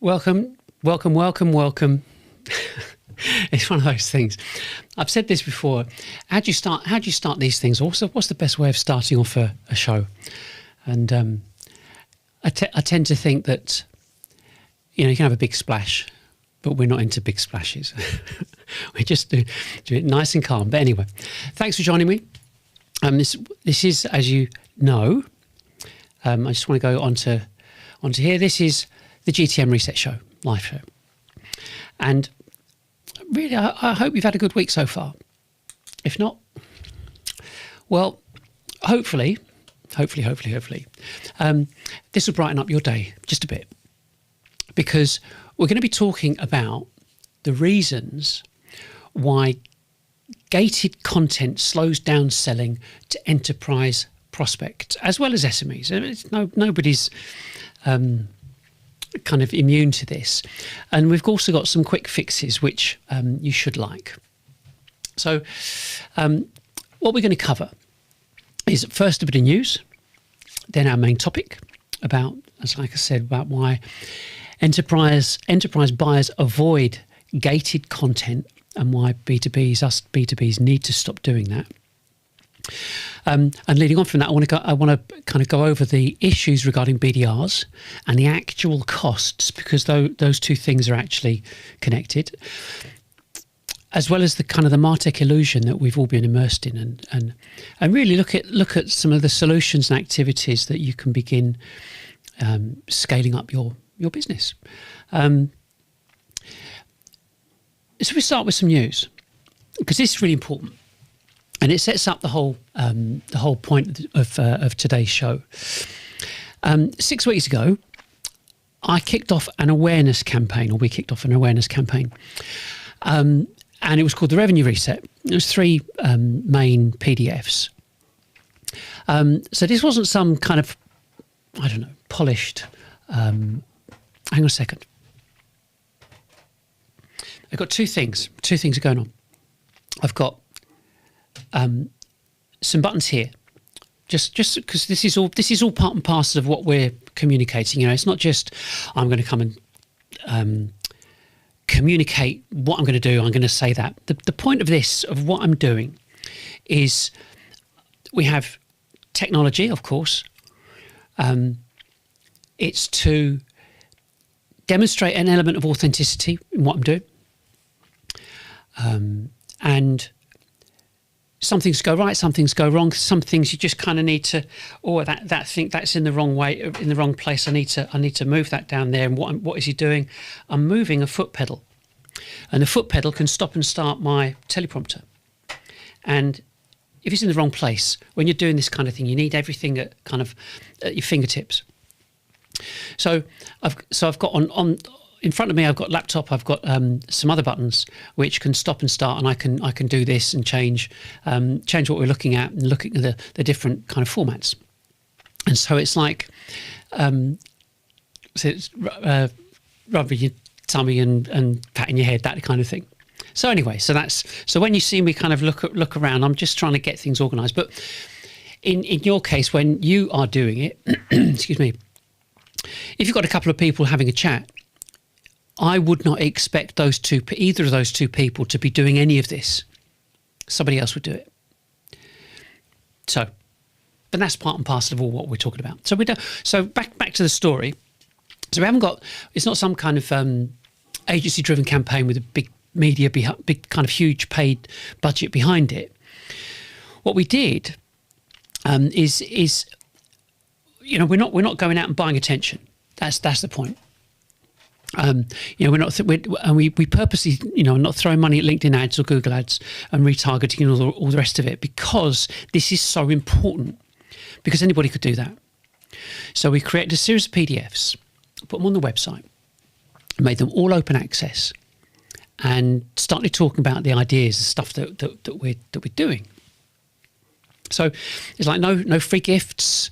Welcome, welcome, welcome, welcome. It's one of those things. I've said this before. How do you start these things? Also, what's the best way of starting off a show? And I tend to think that, you can have a big splash, but we're not into big splashes. We just do it nice and calm. But anyway, thanks for joining me. This is, as you know, I just want to go onto here. This is the GTM Reset Show, live show. And really, I hope you've had a good week so far. If not, well, hopefully, this will brighten up your day just a bit, because we're going to be talking about the reasons why gated content slows down selling to enterprise prospects as well as SMEs. Nobody's kind of immune to this, and we've also got some quick fixes which you should like. So what we're going to cover is first a bit of news, then our main topic about, as like I said, about why enterprise buyers avoid gated content and why B2Bs need to stop doing that. And leading on from that, I want to kind of go over the issues regarding BDRs and the actual costs, because those two things are actually connected, as well as the kind of the Martech illusion that we've all been immersed in, and really look at some of the solutions and activities that you can begin scaling up your business. So we start with some news, because this is really important. And it sets up the whole point of today's show. 6 weeks ago, we kicked off an awareness campaign, and it was called the Revenue Reset. It was 3 main PDFs. So this wasn't some kind of, I don't know, polished. Hang on a second. I've got two things. Two things are going on. I've got some buttons here, just because this is all part and parcel of what we're communicating. It's not just I'm going to come and communicate what I'm going to do. I'm going to say that. The point of this, of what I'm doing, is we have technology, of course. It's to demonstrate an element of authenticity in what I'm doing, and some things go right, some things go wrong. Some things you just kind of need to, that thing that's in the wrong way, in the wrong place. I need to move that down there. And what is he doing? I'm moving a foot pedal, and the foot pedal can stop and start my teleprompter. And if it's in the wrong place, when you're doing this kind of thing, you need everything at your fingertips. So I've got on in front of me, I've got laptop, I've got some other buttons which can stop and start, and I can do this and change what we're looking at, and looking at the different kind of formats. And so it's like, so it's rubbing your tummy and patting your head, that kind of thing. So anyway, so when you see me kind of look around, I'm just trying to get things organised. But in your case, when you are doing it, excuse me, if you've got a couple of people having a chat, I would not expect either of those two people to be doing any of this. Somebody else would do it. So, but that's part and parcel of all what we're talking about. So So back to the story. So we haven't got. It's not some kind of agency-driven campaign with a big media, big kind of huge paid budget behind it. What we did is we're not going out and buying attention. That's the point. We're not, we purposely, not throwing money at LinkedIn ads or Google ads and retargeting and all the rest of it, because this is so important, because anybody could do that. So we created a series of PDFs, put them on the website, made them all open access, and started talking about the ideas, the stuff that we're doing. So it's like no free gifts,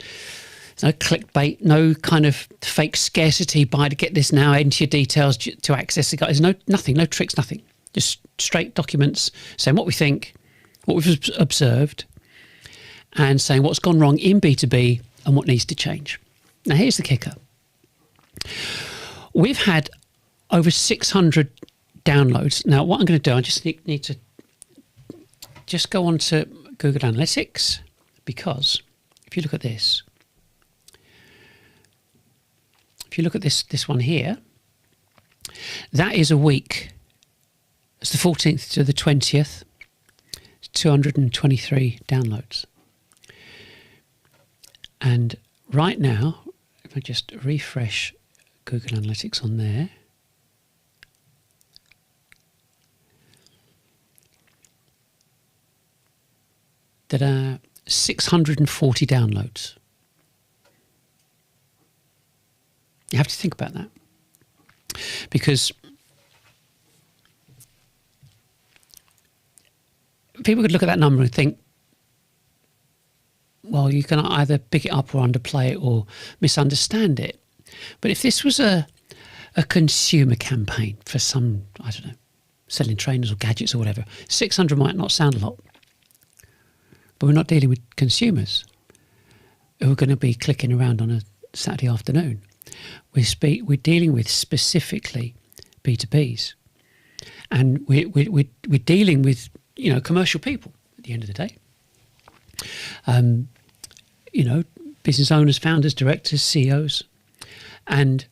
no clickbait, no kind of fake scarcity, buy to get this now, enter your details to access it. There's nothing, no tricks, nothing. Just straight documents saying what we think, what we've observed, and saying what's gone wrong in B2B and what needs to change. Now, here's the kicker. we've had over 600 downloads. Now, what I'm going to do, I just need to just go on to Google Analytics, because if you look at this, this one here, that is a week. It's the 14th to the 20th. It's 223 downloads. And right now, if I just refresh Google Analytics on there, that are 640 downloads. You have to think about that, because people could look at that number and think, well, you can either pick it up or underplay it or misunderstand it. But if this was a consumer campaign for some, I don't know, selling trainers or gadgets or whatever, 600 might not sound a lot. But we're not dealing with consumers who are going to be clicking around on a Saturday afternoon. We're dealing with specifically B2Bs, and we're dealing with, you know, commercial people at the end of the day. You know, business owners, founders, directors, CEOs, and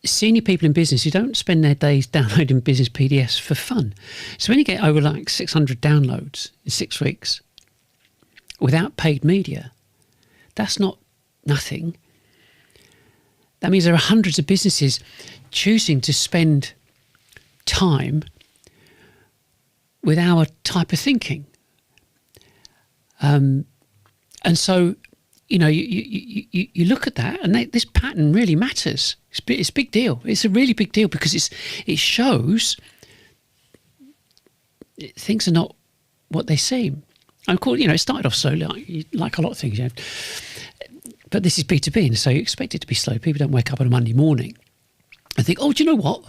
senior people in business who don't spend their days downloading business PDFs for fun. So when you get over like 600 downloads in 6 weeks without paid media, that's not nothing. That means there are hundreds of businesses choosing to spend time with our type of thinking. And so, you know, you look at that, and this pattern really matters. It's a big deal. It's a really big deal, because it shows things are not what they seem. Of course, you know, it started off slowly, like a lot of things, you know. But this is B2B, and so you expect it to be slow. People don't wake up on a Monday morning and think, oh, do you know what?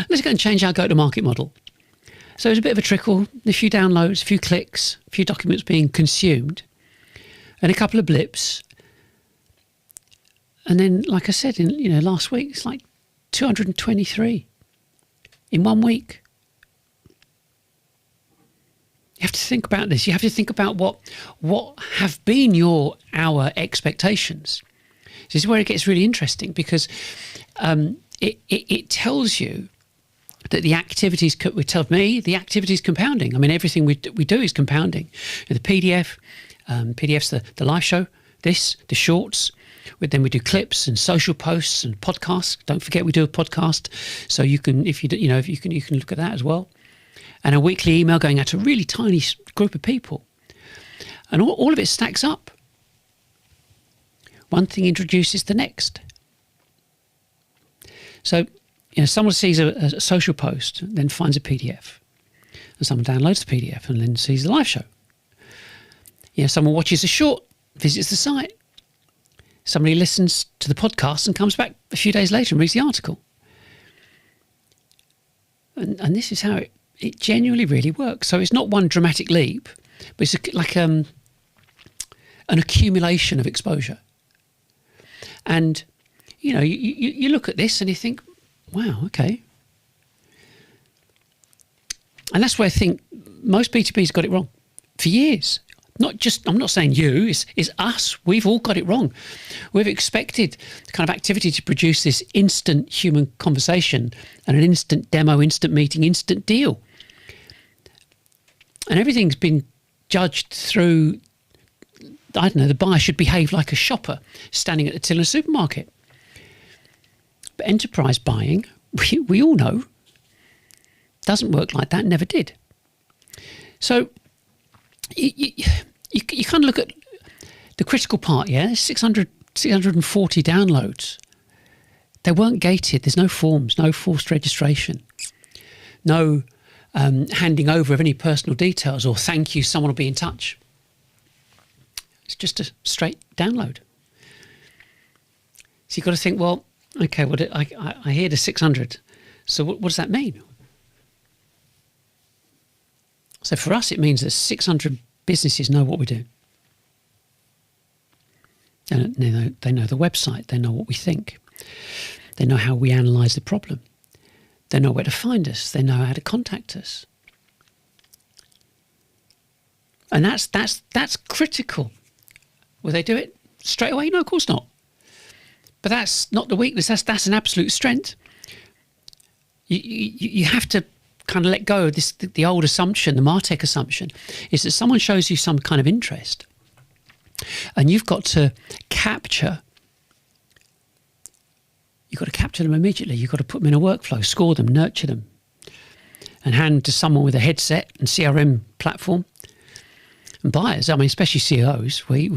Let's go and change our go-to-market model. So there's a bit of a trickle, a few downloads, a few clicks, a few documents being consumed, and a couple of blips. And then, like I said, last week, it's like 223 in 1 week. You have to think about this. You have to think about what have been our expectations. This is where it gets really interesting, because it tells you that the activities would tell me the activities compounding. I mean, everything we do is compounding. The PDF, PDF's the live show. The shorts. Then we do clips and social posts and podcasts. Don't forget we do a podcast, so you can you can look at that as well. And a weekly email going out to a really tiny group of people. And all of it stacks up. One thing introduces the next. So, you know, someone sees a social post, then finds a PDF. And someone downloads the PDF and then sees the live show. You know, someone watches a short, visits the site. Somebody listens to the podcast and comes back a few days later and reads the article. And this is how it genuinely really works. So it's not one dramatic leap, but it's like an accumulation of exposure. And, you know, you look at this and you think, wow, okay. And that's where I think most B2Bs got it wrong for years. I'm not saying you, it's us. We've all got it wrong. We've expected the kind of activity to produce this instant human conversation and an instant demo, instant meeting, instant deal. And everything's been judged through, I don't know, the buyer should behave like a shopper standing at the till in a supermarket. But enterprise buying, we all know, doesn't work like that, never did. So you kind of look at the critical part, yeah? 640 downloads. They weren't gated. There's no forms, no forced registration, no handing over of any personal details or thank you, someone will be in touch. It's just a straight download. So you've got to think, well, okay, I hear the 600. So what does that mean? So for us, it means that 600 businesses know what we do. They know the website. They know what we think. They know how we analyse the problem. They know where to find us. They know how to contact us. And that's critical. Will they do it straight away? No, of course not. But that's not the weakness. That's an absolute strength. You have to kind of let go of this. The old assumption, the Martech assumption, is that someone shows you some kind of interest, and you've got to capture. You've got to capture them immediately. You've got to put them in a workflow, score them, nurture them, and hand to someone with a headset and CRM platform. And buyers, I mean, especially CEOs, we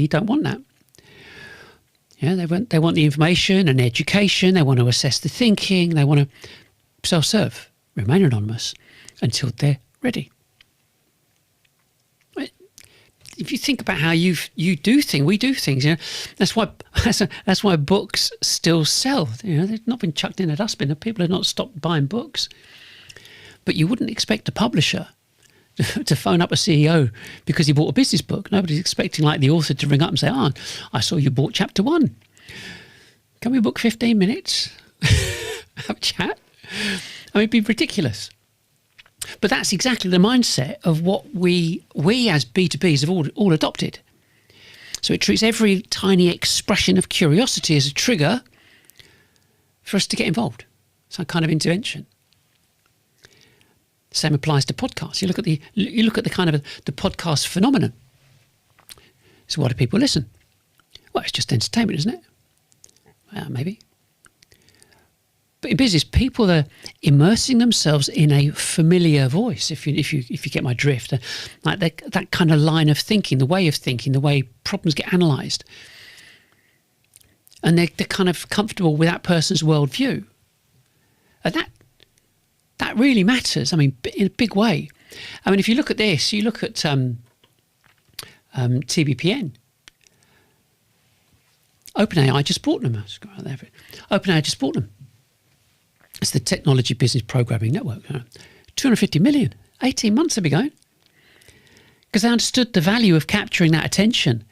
don't want that. Yeah, they want the information and education. They want to assess the thinking. They want to self-serve, remain anonymous until they're ready. If you think about how you do things, we do things. You know, that's why books still sell. You know, they've not been chucked in a dustbin. People have not stopped buying books. But you wouldn't expect a publisher to phone up a CEO because he bought a business book. Nobody's expecting like the author to ring up and say, "Oh, I saw you bought chapter 1. Can we book 15 minutes? Have a chat?" I mean, it'd be ridiculous. But that's exactly the mindset of what we as B2Bs have all adopted. So it treats every tiny expression of curiosity as a trigger for us to get involved. Some kind of intervention. Same applies to podcasts. You look at the kind of the podcast phenomenon. So why do people listen? Well, it's just entertainment, isn't it? Well, maybe. But in business, people are immersing themselves in a familiar voice. If you get my drift, like that kind of line of thinking, the way of thinking, the way problems get analysed, and they're kind of comfortable with that person's worldview, and that really matters. I mean, in a big way. I mean, if you look at this, you look at TBPN. OpenAI just bought them. OpenAI just bought them. It's the Technology Business Programming Network. 250 million, 18 months they've been going. Because they understood the value of capturing that attention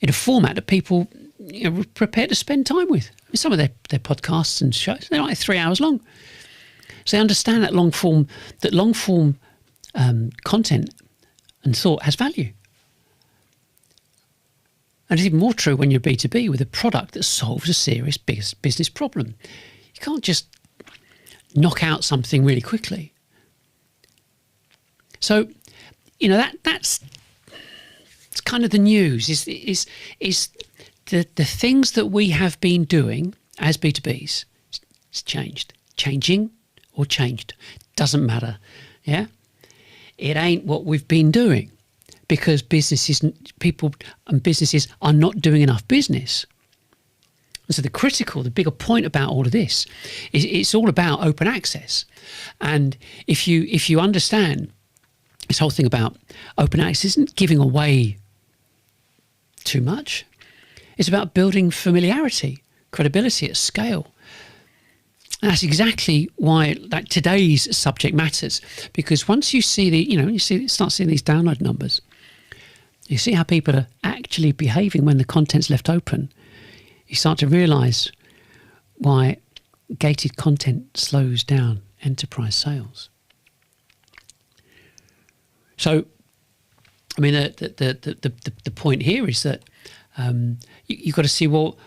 in a format that people were prepared to spend time with. I mean, some of their podcasts and shows, they're like 3 hours long. So they understand that long form content and thought has value. And it's even more true when you're B2B with a product that solves a serious business problem. You can't just knock out something really quickly. So, you know, that's kind of the news is the things that we have been doing as B2Bs. It's changing or changed, doesn't matter. Yeah, it ain't what we've been doing because people and businesses are not doing enough business. And so the bigger point about all of this is it's all about open access. And if you understand this whole thing about open access isn't giving away too much. It's about building familiarity, credibility at scale. And that's exactly why today's subject matters. Because once you see start seeing these download numbers, you see how people are actually behaving when the content's left open. You start to realise why gated content slows down enterprise sales. So, I mean, the point here is that you've got to see, well,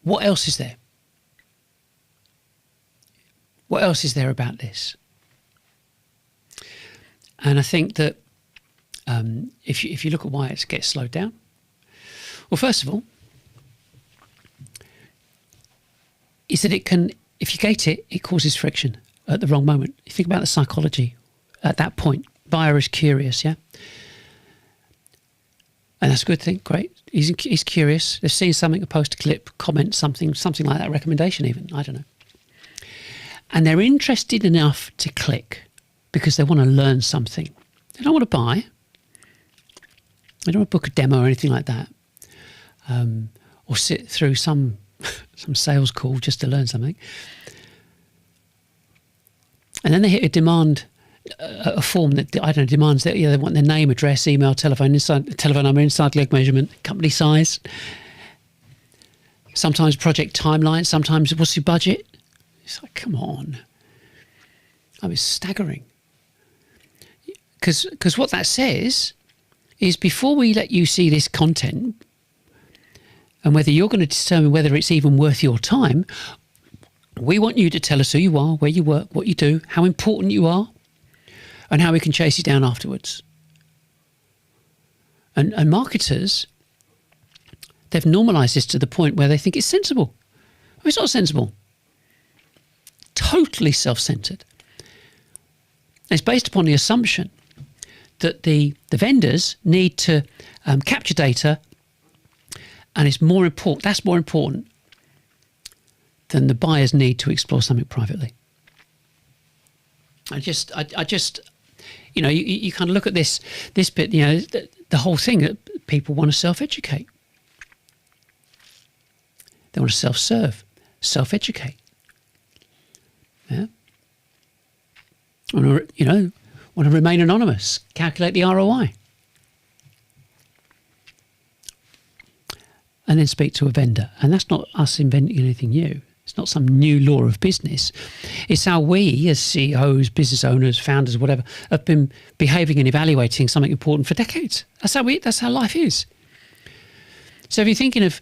what else is there? What else is there about this? And I think that if you look at why it gets slowed down, well, first of all, is that if you gate it, it causes friction at the wrong moment. You think about the psychology at that point. Buyer is curious, yeah? And that's a good thing, great. He's curious. They've seen something, a post, a clip, comment, something like that, recommendation even, I don't know. And they're interested enough to click because they want to learn something. They don't want to buy. They don't want to book a demo or anything like that. Or sit through some sales call just to learn something. And then they hit a form that, I don't know, demands that they want their name, address, email, telephone number, inside leg measurement, company size. Sometimes project timeline, sometimes what's your budget? It's like, come on. I mean, it's staggering. Because what that says is before we let you see this content and whether you're going to determine whether it's even worth your time, we want you to tell us who you are, where you work, what you do, how important you are, and how we can chase you down afterwards. And marketers, they've normalised this to the point where they think it's sensible. Well, it's not sensible. Totally self-centred. It's based upon the assumption that the vendors need to capture data, and it's more important. That's more important than the buyers need to explore something privately. I just, you know, you kind of look at this bit. You know, the whole thing that people want to self-educate. They want to self-serve, self-educate. Yeah. Want to remain anonymous, calculate the ROI. And then speak to a vendor. And that's not us inventing anything new. It's not some new law of business. It's how we, as CEOs, business owners, founders, whatever, have been behaving and evaluating something important for decades. That's how life is. So if you're thinking of,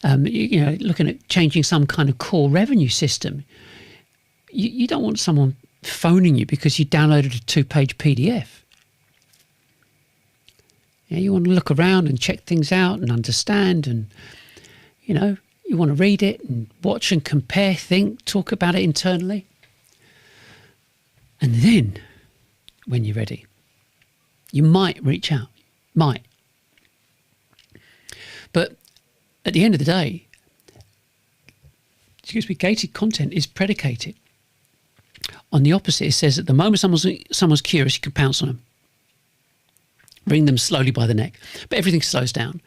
looking at changing some kind of core revenue system, you don't want someone phoning you because you downloaded a 2-page PDF. Yeah, you want to look around and check things out and understand, and you want to read it and watch and compare, think, talk about it internally. And then, when you're ready, you might reach out. Might. But at the end of the day, gated content is predicated. On the opposite, it says at the moment someone's curious, you can pounce on them. Bring them slowly by the neck. But everything slows down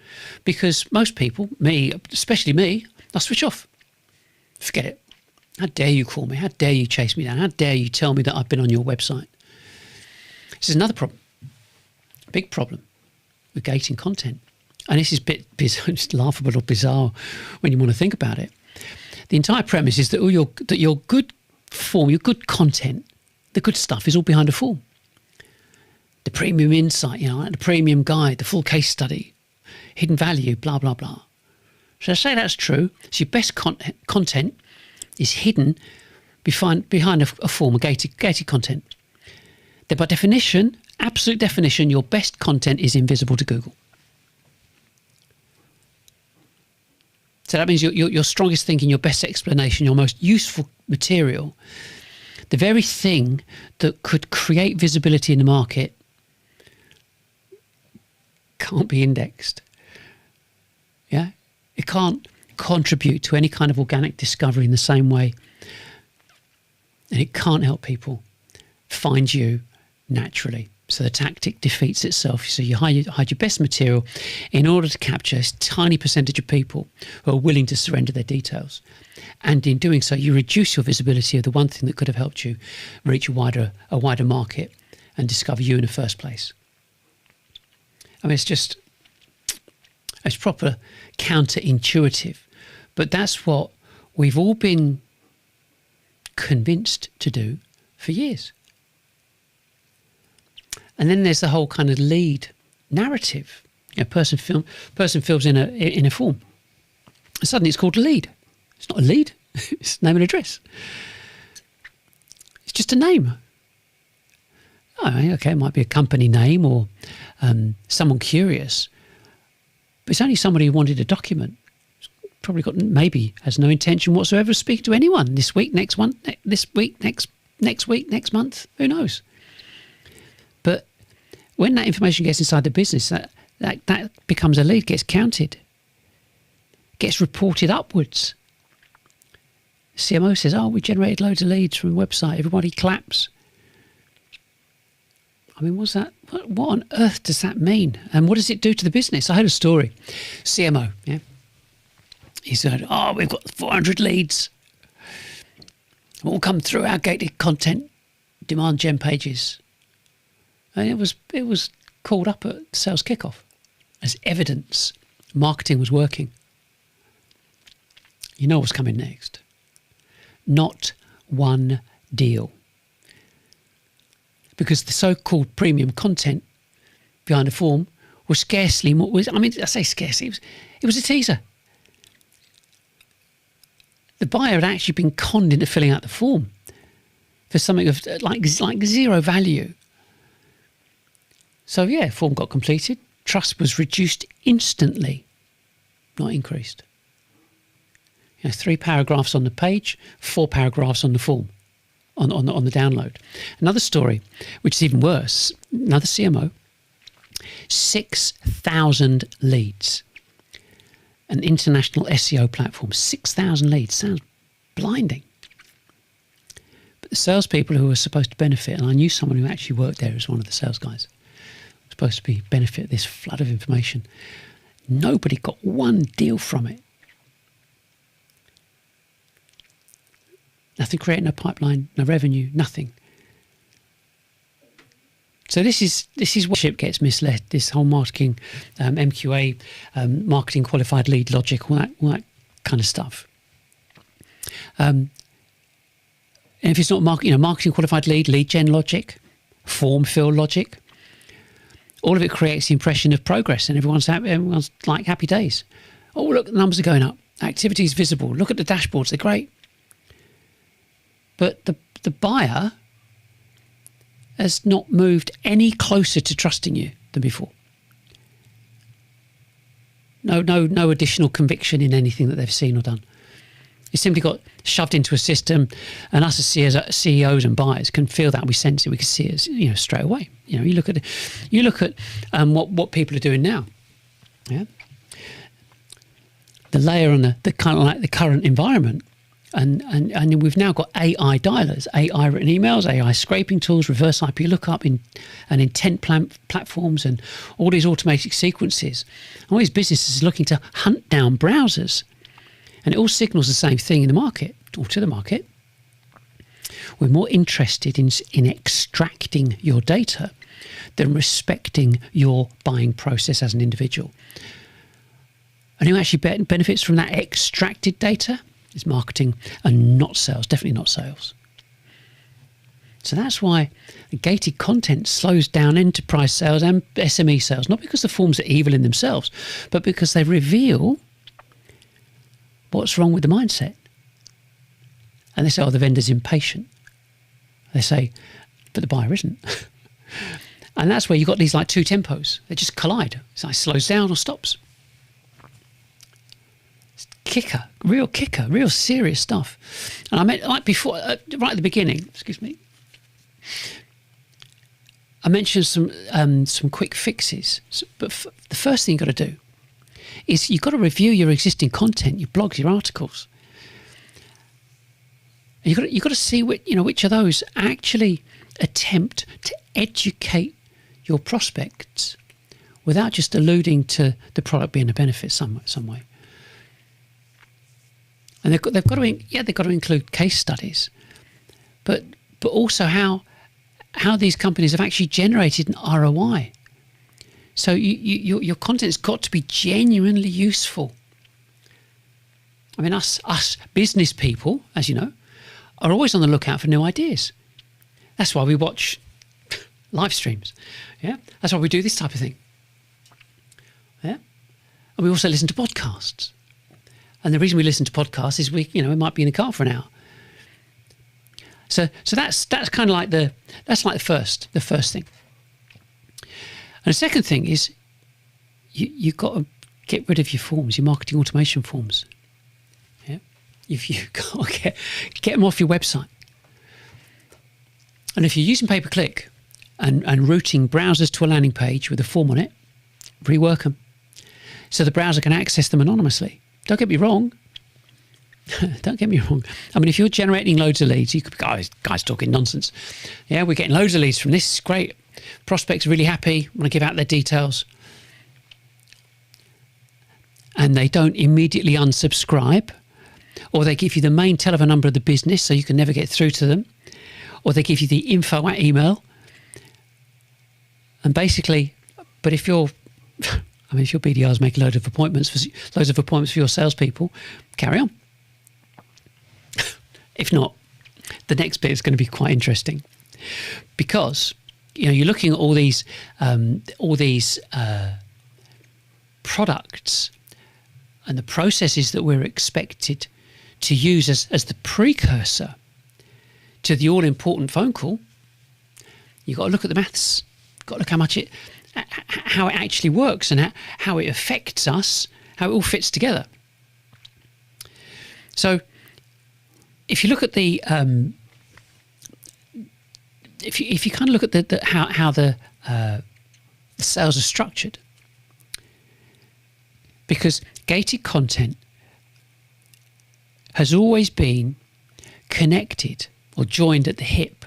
because most people, me, especially me, I switch off. Forget it. How dare you call me? How dare you chase me down? How dare you tell me that I've been on your website? This is another problem. Big problem with gating content. And this is a bit just laughable or bizarre when you want to think about it. The entire premise is that your good form, your good content, the good stuff is all behind a form. The premium insight, the premium guide, the full case study, hidden value, blah, blah, blah. So I say that's true. So your best content is hidden behind a form of gated content. Then by definition, absolute definition, your best content is invisible to Google. So that means your strongest thinking, your best explanation, your most useful material, the very thing that could create visibility in the market can't be indexed. Yeah? It can't contribute to any kind of organic discovery in the same way. And it can't help people find you naturally. So the tactic defeats itself. So you hide your best material in order to capture a tiny percentage of people who are willing to surrender their details. And in doing so, you reduce your visibility of the one thing that could have helped you reach a wider market and discover you in the first place. I mean, it's proper counterintuitive, but that's what we've all been convinced to do for years. And then there's the whole kind of lead narrative. Person fills in a form. And suddenly it's called a lead. It's not a lead. It's name and address. It's just a name. Oh, okay, it might be a company name or someone curious. But it's only somebody who wanted a document. Probably maybe has no intention whatsoever of speaking to anyone this week, next one, this week, next week, next month. Who knows? But when that information gets inside the business, that becomes a lead, gets counted, gets reported upwards. CMO says, we generated loads of leads from the website. Everybody claps. I mean, what's that? What on earth does that mean? And what does it do to the business? I heard a story. CMO, yeah. He said, we've got 400 leads. All come through our gated content, demand gen pages. And it was called up at sales kickoff as evidence marketing was working. You know what's coming next. Not one deal. Because the so-called premium content behind the form was scarcely more. I say scarcely. It was a teaser. The buyer had actually been conned into filling out the form for something of like zero value. So yeah, form got completed. Trust was reduced instantly, not increased. 3 paragraphs on the page, 4 paragraphs on the form, on the download. Another story, which is even worse, another CMO, 6,000 leads. An international SEO platform, 6,000 leads. Sounds blinding. But the salespeople who were supposed to benefit, and I knew someone who actually worked there as one of the sales guys, supposed to benefit this flood of information. Nobody got one deal from it. Nothing creating a pipeline, no revenue, nothing. So this is where ship gets misled. This whole marketing, MQA, marketing qualified lead logic, all that kind of stuff. And if it's not marketing qualified lead gen logic, form fill logic, all of it creates the impression of progress, and everyone's like happy days. Oh, look, the numbers are going up. Activity is visible. Look at the dashboards; they're great. But the buyer has not moved any closer to trusting you than before. No additional conviction in anything that they've seen or done. It simply got shoved into a system, and us as CEOs and buyers can feel that. We sense it. We can see it, straight away. You look at what people are doing now. Yeah, the layer on the kind of like the current environment. And we've now got AI dialers, AI written emails, AI scraping tools, reverse IP lookup, and intent platforms, and all these automated sequences. All these businesses are looking to hunt down browsers, and it all signals the same thing in the market, or to the market. We're more interested in extracting your data than respecting your buying process as an individual. And who actually benefits from that extracted data? Is marketing and not sales, definitely not sales. So that's why gated content slows down enterprise sales and SME sales, not because the forms are evil in themselves, but because they reveal what's wrong with the mindset. And they say, the vendor's impatient. They say, but the buyer isn't. And that's where you've got these like two tempos. They just collide. It's like slows down or stops. Real serious stuff. And I meant, like before, right at the beginning, I mentioned some quick fixes. But the first thing you've got to do is you've got to review your existing content, your blogs, your articles. And you've got to see which of those actually attempt to educate your prospects without just alluding to the product being a benefit some way. And they've got to include case studies, but also how these companies have actually generated an ROI. So your content's got to be genuinely useful. I mean, us business people, as you know, are always on the lookout for new ideas. That's why we watch live streams. Yeah, that's why we do this type of thing. Yeah, and we also listen to podcasts. And the reason we listen to podcasts is we might be in the car for an hour. So that's kind of like the first thing. And the second thing is you've got to get rid of your forms, your marketing automation forms. Yeah, if you can't get them off your website. And if you're using pay-per-click and routing browsers to a landing page with a form on it, rework them so the browser can access them anonymously. Don't get me wrong. Don't get me wrong. I mean, if you're generating loads of leads, you could be, guys talking nonsense. Yeah, we're getting loads of leads from this. It's great. Prospects are really happy. Want to give out their details. And they don't immediately unsubscribe. Or they give you the main telephone number of the business so you can never get through to them. Or they give you the info at email. And basically, but if your BDRs make loads of appointments for your salespeople, carry on. If not, the next bit is going to be quite interesting, because you're looking at all these products and the processes that we're expected to use as the precursor to the all-important phone call. You've got to look at the maths. You've got to look how it actually works and how it affects us, how it all fits together. So if you look at the if you kind of look at how the sales are structured, because gated content has always been connected or joined at the hip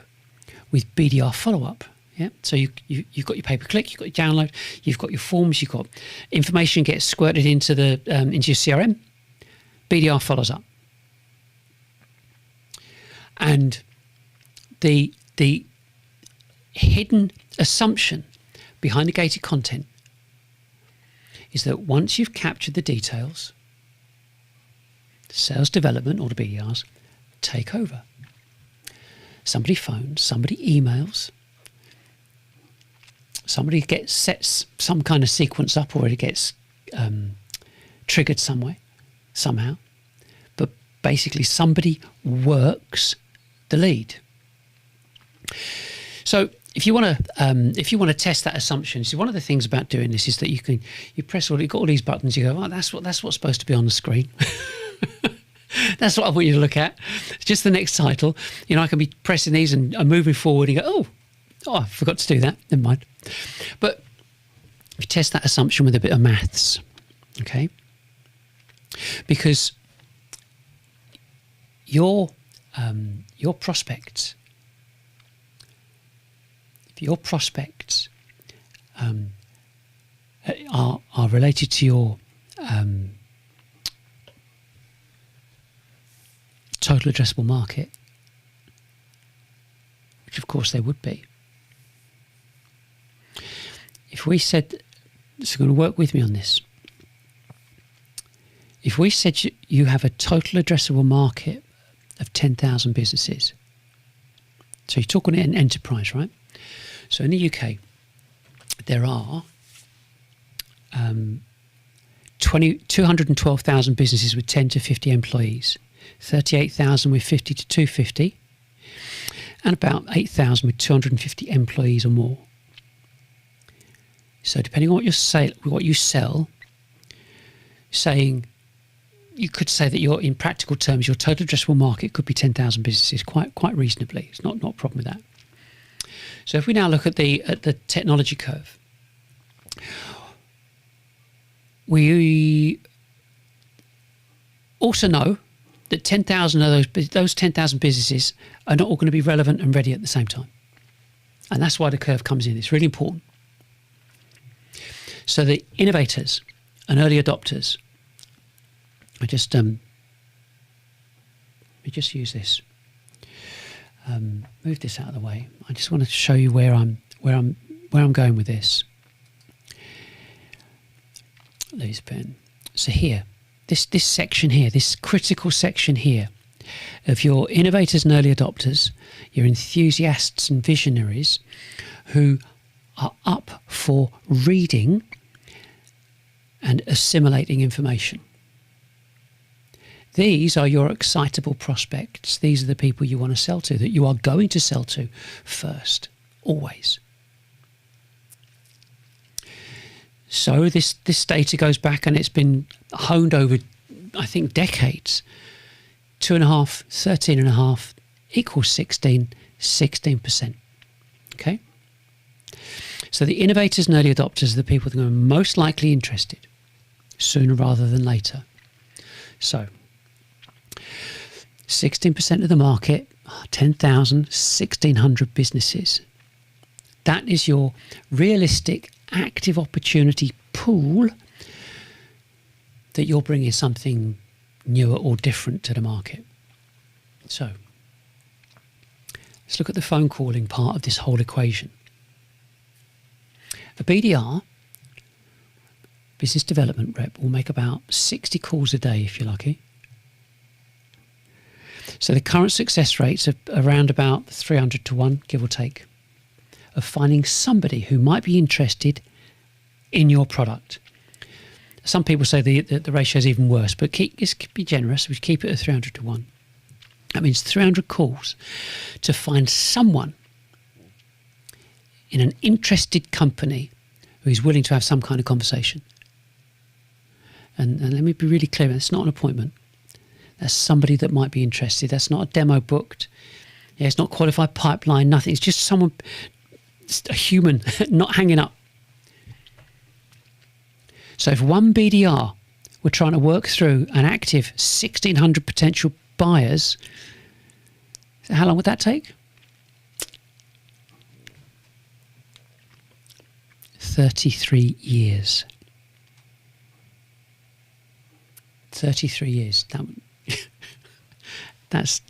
with BDR follow-up. Yeah, so you've got your pay-per-click, you've got your download, you've got your forms, you've got information gets squirted into your CRM. BDR follows up, and the hidden assumption behind the gated content is that once you've captured the details, sales development, or the BDRs, take over. Somebody phones, somebody emails, somebody sets some kind of sequence up, or it gets triggered somehow. But basically somebody works the lead. So if you want to test that assumption, see, one of the things about doing this is that you press you've got all these buttons, you go, oh, that's what's supposed to be on the screen. That's what I want you to look at. It's just the next title. I can be pressing these and moving forward and go, oh, I forgot to do that. Never mind. But if you test that assumption with a bit of maths, okay? Because your prospects, if your prospects are related to your total addressable market, which of course they would be. If we said, so you're going to work with me on this. If we said you have a total addressable market of 10,000 businesses, so you're talking an enterprise, right? So in the UK, there are 212,000 businesses with 10 to 50 employees, 38,000 with 50 to 250, and about 8,000 with 250 employees or more. So depending on what you sell, you could say that in practical terms, your total addressable market could be 10,000 businesses, quite reasonably. It's not a problem with that. So if we now look at the technology curve, we also know that 10,000 of those 10,000 businesses are not all going to be relevant and ready at the same time. And that's why the curve comes in. It's really important. So the innovators and early adopters, let me just use this. Move this out of the way. I just want to show you where I'm going with this. Lose pen. So here, this section here, this critical section here of your innovators and early adopters, your enthusiasts and visionaries who are up for reading and assimilating information. These are your excitable prospects. These are the people you want to sell to, that you are going to sell to first, always. So this data goes back, and it's been honed over, I think, decades. 2.5, 13.5 equals 16%. Okay? So the innovators and early adopters are the people that are most likely interested, sooner rather than later. So 16% of the market, 10,000, 1,600 businesses. That is your realistic active opportunity pool that you're bringing something newer or different to the market. So let's look at the phone calling part of this whole equation. A BDR, business development rep, will make about 60 calls a day if you're lucky. So the current success rates are around about 300 to 1, give or take, of finding somebody who might be interested in your product. Some people say the ratio is even worse, but be generous. We keep it at 300 to 1. That means 300 calls to find someone in an interested company who is willing to have some kind of conversation. And let me be really clear, it's not an appointment. That's somebody that might be interested. That's not a demo booked. Yeah, it's not qualified pipeline, nothing. It's just someone, just a human, not hanging up. So if one BDR were trying to work through an active 1,600 potential buyers, how long would that take? 33 years. 33 years. That's,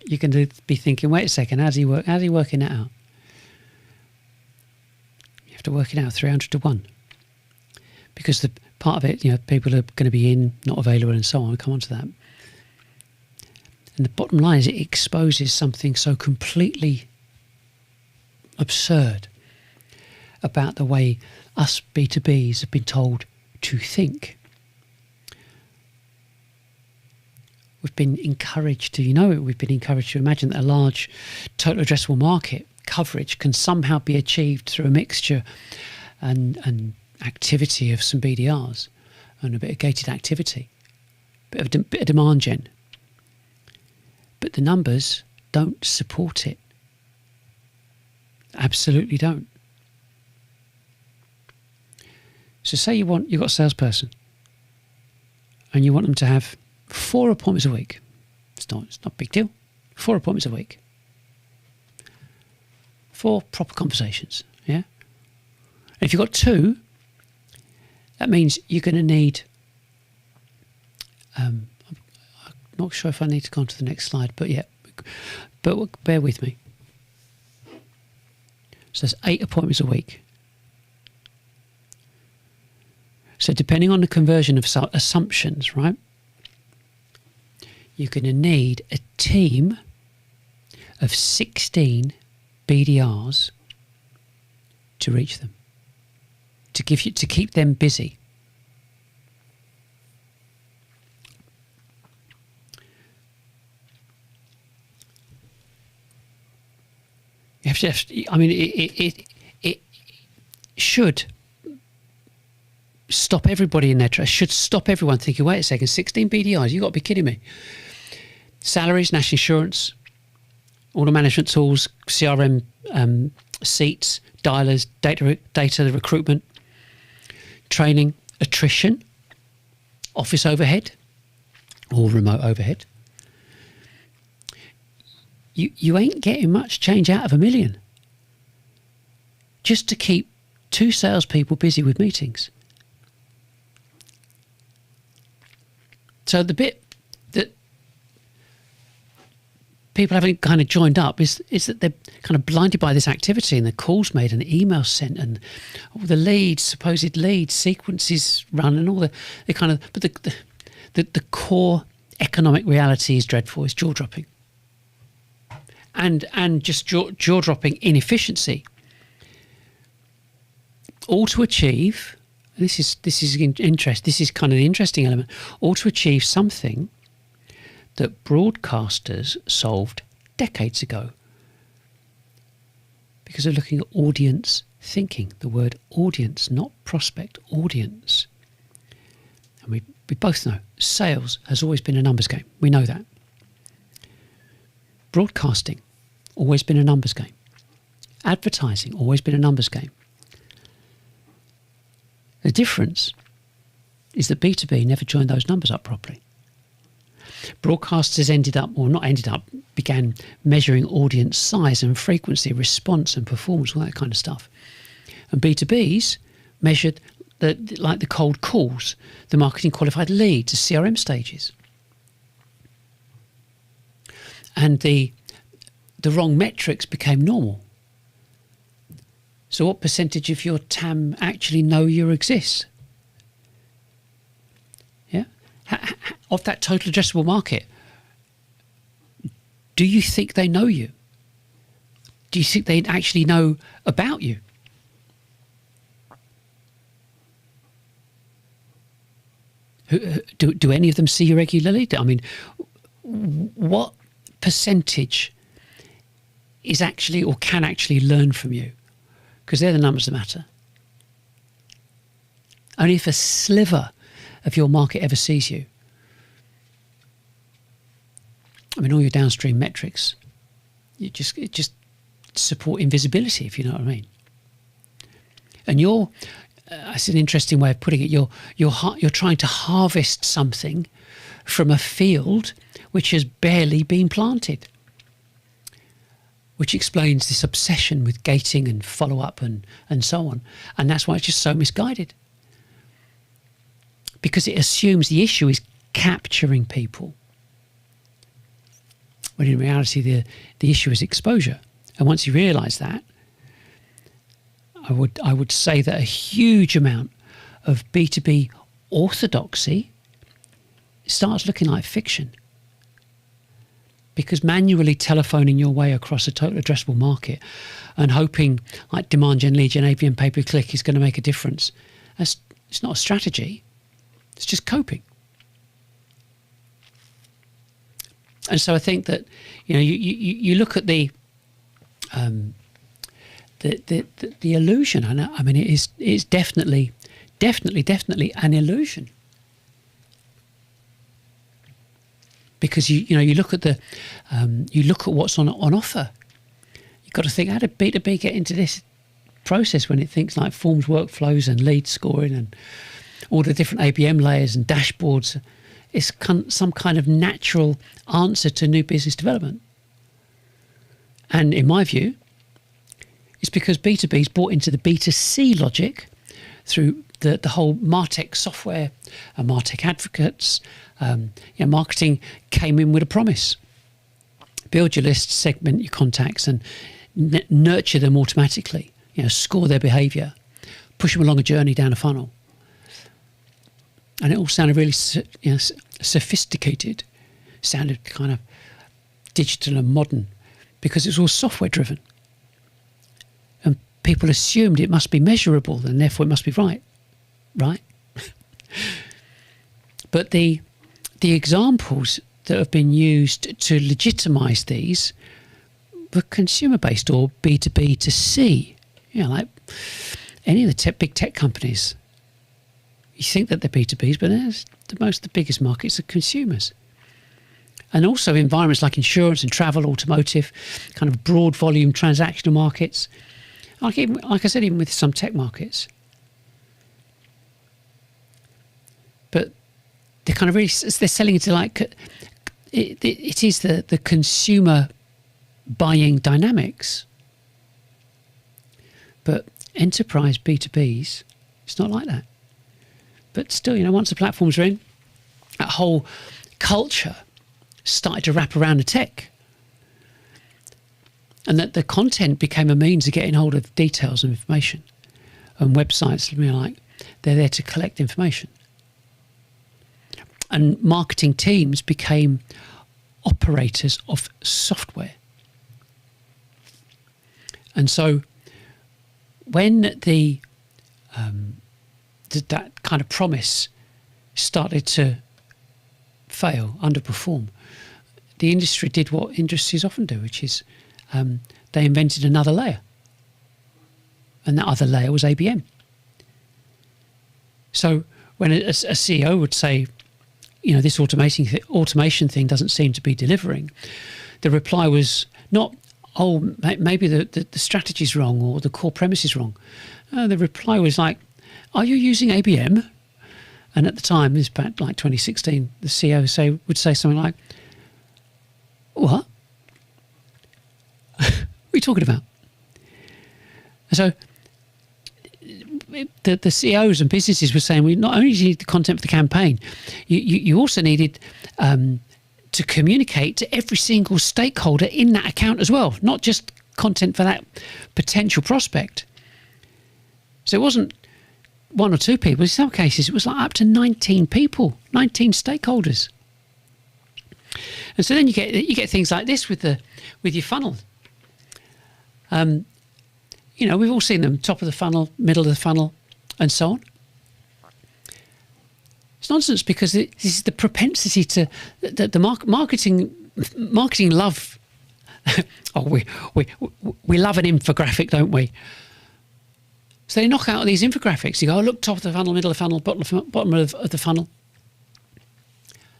you can be thinking, wait a second, how's he working that out? You have to work it out 300 to 1. Because the part of it, people are going to be in, not available, and so on. I'll come on to that. And the bottom line is it exposes something so completely absurd about the way us B2Bs have been told to think. We've been encouraged to, we've been encouraged to imagine that a large total addressable market coverage can somehow be achieved through a mixture and activity of some BDRs and a bit of gated activity, bit of demand gen. But the numbers don't support it. Absolutely don't. So say you've got a salesperson and you want them to have 4 appointments a week. It's not a big deal. 4 appointments a week. 4 proper conversations. Yeah. And if you've got 2, that means you're going to need. I'm not sure if I need to go on to the next slide, but yeah. But bear with me. So there's 8 appointments a week. So depending on the conversion of assumptions, right? You're going to need a team of 16 BDRs to reach them, to keep them busy. You have to, I mean, it should stop everybody in their tracks. Should stop everyone thinking, wait a second, 16 BDRs, you've got to be kidding me. Salaries, national insurance, all the management tools, CRM seats, dialers, data recruitment, training, attrition, office overhead, or remote overhead. You ain't getting much change out of $1 million just to keep 2 salespeople busy with meetings. So the bit that people haven't kind of joined up is that they're kind of blinded by this activity and the calls made and the emails sent and all the leads, supposed leads, sequences run and all the kind of, but the core economic reality is dreadful. It's jaw dropping, and just jaw dropping inefficiency. All to achieve. This is interest. This is kind of the interesting element. All to achieve something that broadcasters solved decades ago because they're looking at audience thinking. The word audience, not prospect, audience. And we both know sales has always been a numbers game. We know that. Broadcasting, always been a numbers game. Advertising, always been a numbers game. The difference is that B2B never joined those numbers up properly. Broadcasters began measuring audience size and frequency, response and performance, all that kind of stuff. And B2Bs measured the cold calls, the marketing qualified leads, the CRM stages. And the wrong metrics became normal. So what percentage of your TAM actually know you exist? Yeah, of that total addressable market, Do you think they know you? Do you think they actually know about you? Do any of them see you regularly? I mean, what percentage is actually or can actually learn from you? Because they're the numbers that matter. Only if a sliver of your market ever sees you. I mean, all your downstream metrics, it just support invisibility, if you know what I mean. And that's an interesting way of putting it. You're trying to harvest something from a field which has barely been planted, which explains this obsession with gating and follow-up and so on. And that's why it's just so misguided. Because it assumes the issue is capturing people, when in reality the issue is exposure. And once you realise that, I would say that a huge amount of B2B orthodoxy starts looking like fiction. Because manually telephoning your way across a total addressable market and hoping like demand gen, lead gen, ABM, pay-per-click is going to make a difference, it's not a strategy. It's just coping. And so I think that, you know, you look at the illusion. I mean, it is definitely an illusion. Because you look at what's on offer. You've got to think, how did B2B get into this process when it thinks like forms, workflows, and lead scoring, and all the different ABM layers and dashboards? It's some kind of natural answer to new business development. And in my view, it's because B2B's bought into the B2C logic through the whole Martech software and Martech advocates. Marketing came in with a promise. Build your list, segment your contacts, and nurture them automatically. Score their behaviour, push them along a journey down a funnel. And it all sounded really sophisticated, sounded kind of digital and modern, because it's all software driven. And people assumed it must be measurable, and therefore it must be right. But the examples that have been used to legitimise these were consumer-based or B2B to C. Like any of the big tech companies. You think that they're B2Bs, but the biggest markets are consumers. And also environments like insurance and travel, automotive, kind of broad volume transactional markets. Like I said, even with some tech markets. But they're kind of really, they're selling into like, it is the consumer buying dynamics. But enterprise B2Bs, it's not like that. But still, once the platforms are in, that whole culture started to wrap around the tech. And that the content became a means of getting hold of details and information. And websites, they're there to collect information. And marketing teams became operators of software. And so when that kind of promise started to fail, underperform, the industry did what industries often do, which is they invented another layer. And that other layer was ABM. So when a CEO would say, this automation thing doesn't seem to be delivering, the reply was not, maybe the strategy's wrong or the core premise is wrong. The reply was like, are you using ABM? And at the time, this back like 2016, the CEO would say something like, what? What are you talking about? And so the CEOs and businesses were saying, we not only do you need the content for the campaign, you also needed to communicate to every single stakeholder in that account as well, not just content for that potential prospect. So it wasn't one or two people. In some cases, it was like up to 19 people, 19 stakeholders. And so then you get things like this with your funnel. We've all seen them: top of the funnel, middle of the funnel, and so on. It's nonsense, because this is the propensity to the marketing love. we love an infographic, don't we? So they knock out these infographics. You go, look, top of the funnel, middle of the funnel, bottom of the funnel.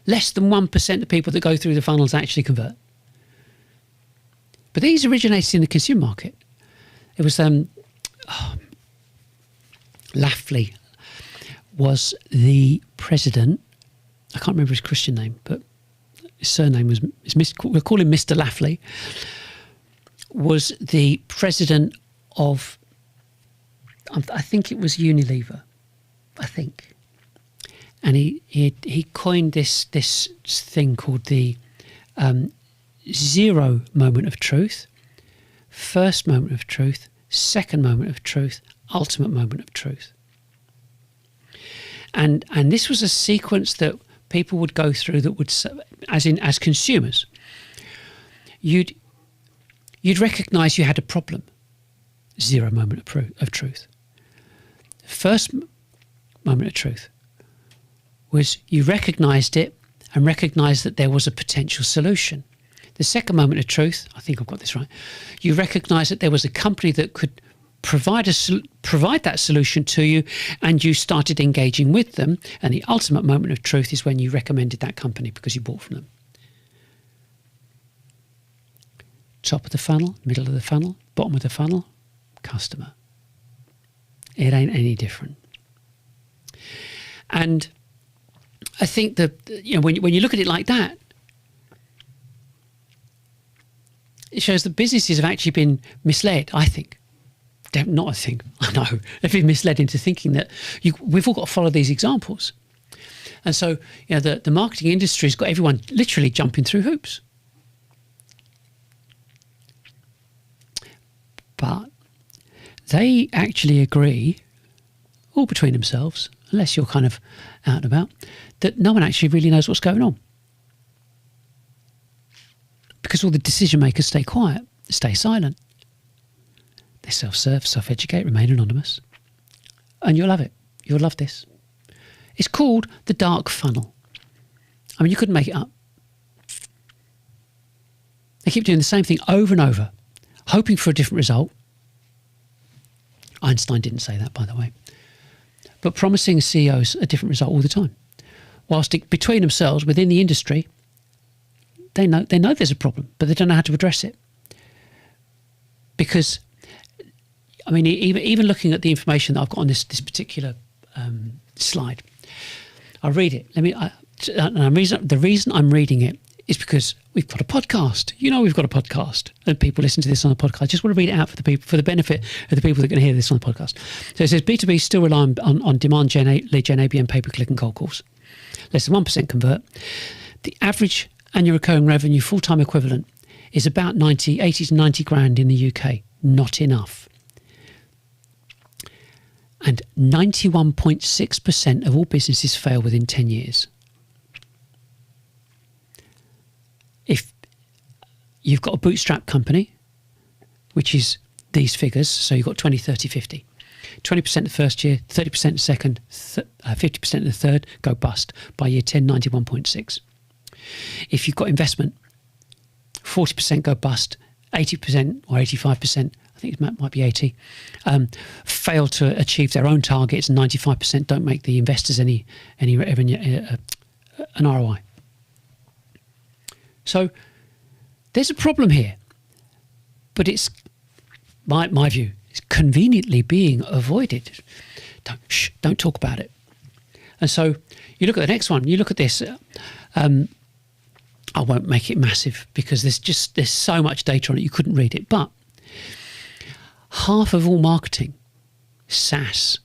Less than 1% of people that go through the funnels actually convert. But these originated in the consumer market. It was Lafley was the president. I can't remember his Christian name, but his surname was, we'll call him Mr. Lafley, was the president of, I think it was Unilever, I think. And he coined this thing called the zero moment of truth, first moment of truth, second moment of truth, ultimate moment of truth. And this was a sequence that people would go through that would, as consumers, you'd recognise you had a problem. Zero moment of truth. First moment of truth was you recognised it and recognised that there was a potential solution. The second moment of truth, I think I've got this right, you recognised that there was a company that could provide that solution to you, and you started engaging with them. And the ultimate moment of truth is when you recommended that company because you bought from them. Top of the funnel, middle of the funnel, bottom of the funnel, customer. It ain't any different. And I think that, when you look at it like that, it shows that businesses have actually been misled, I think. Not I think, I know. They've been misled into thinking that we've all got to follow these examples. And so, the marketing industry has got everyone literally jumping through hoops. But they actually agree, all between themselves, unless you're kind of out and about, that no one actually really knows what's going on. Because all the decision makers stay quiet, stay silent. They self-serve, self-educate, remain anonymous. And you'll love it. You'll love this. It's called the dark funnel. I mean, you couldn't make it up. They keep doing the same thing over and over, hoping for a different result. Einstein didn't say that, by the way. But promising CEOs a different result all the time. Whilst between themselves, within the industry, they know there's a problem, but they don't know how to address it. Because, I mean, even looking at the information that I've got on this particular slide, I'll read it. The reason I'm reading it is because we've got a podcast. We've got a podcast, and people listen to this on a podcast. I just want to read it out for the benefit of the people that can hear this on the podcast. So it says B2B still rely on demand lead gen, ABM, pay-per-click, and cold calls. Less than 1% convert. The average annual recurring revenue full-time equivalent is about 80 to 90 grand in the UK. Not enough. And 91.6% of all businesses fail within 10 years. If you've got a bootstrap company, which is these figures, so you've got 20, 30, 50. 20% the first year, 30% the second, 50% the third, go bust. By year 10, 91.6. If you've got investment, 40% go bust, 80% or 85%, I think it might be 80, fail to achieve their own targets, and 95% don't make the investors any revenue, an ROI. So there's a problem here, but it's my view. It's conveniently being avoided. Don't talk about it. And so you look at the next one. You look at this. I won't make it massive because there's so much data on it you couldn't read it. But half of all marketing, SaaS.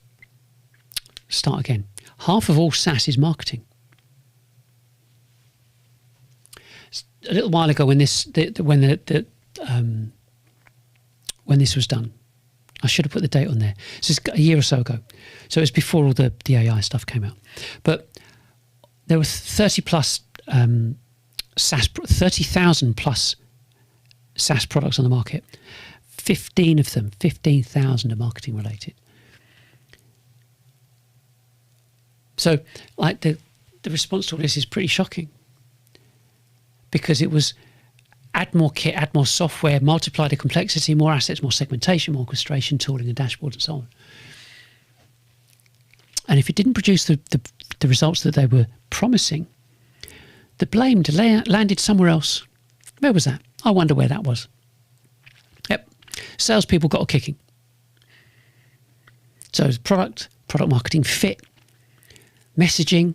Start again. Half of all SaaS is marketing. A little while ago, when this was done, I should have put the date on there. So it's a year or so ago. So it was before all the AI stuff came out. But there were 30 plus 30,000 plus SaaS products on the market. 15 of them, 15,000 are marketing related. So, like the response to all this is pretty shocking, because it was add more kit, add more software, multiply the complexity, more assets, more segmentation, more orchestration, tooling, and dashboards, and so on. And if it didn't produce the results that they were promising, the blame landed somewhere else. Where was that? I wonder where that was. Yep, salespeople got a kicking. So product marketing fit, messaging,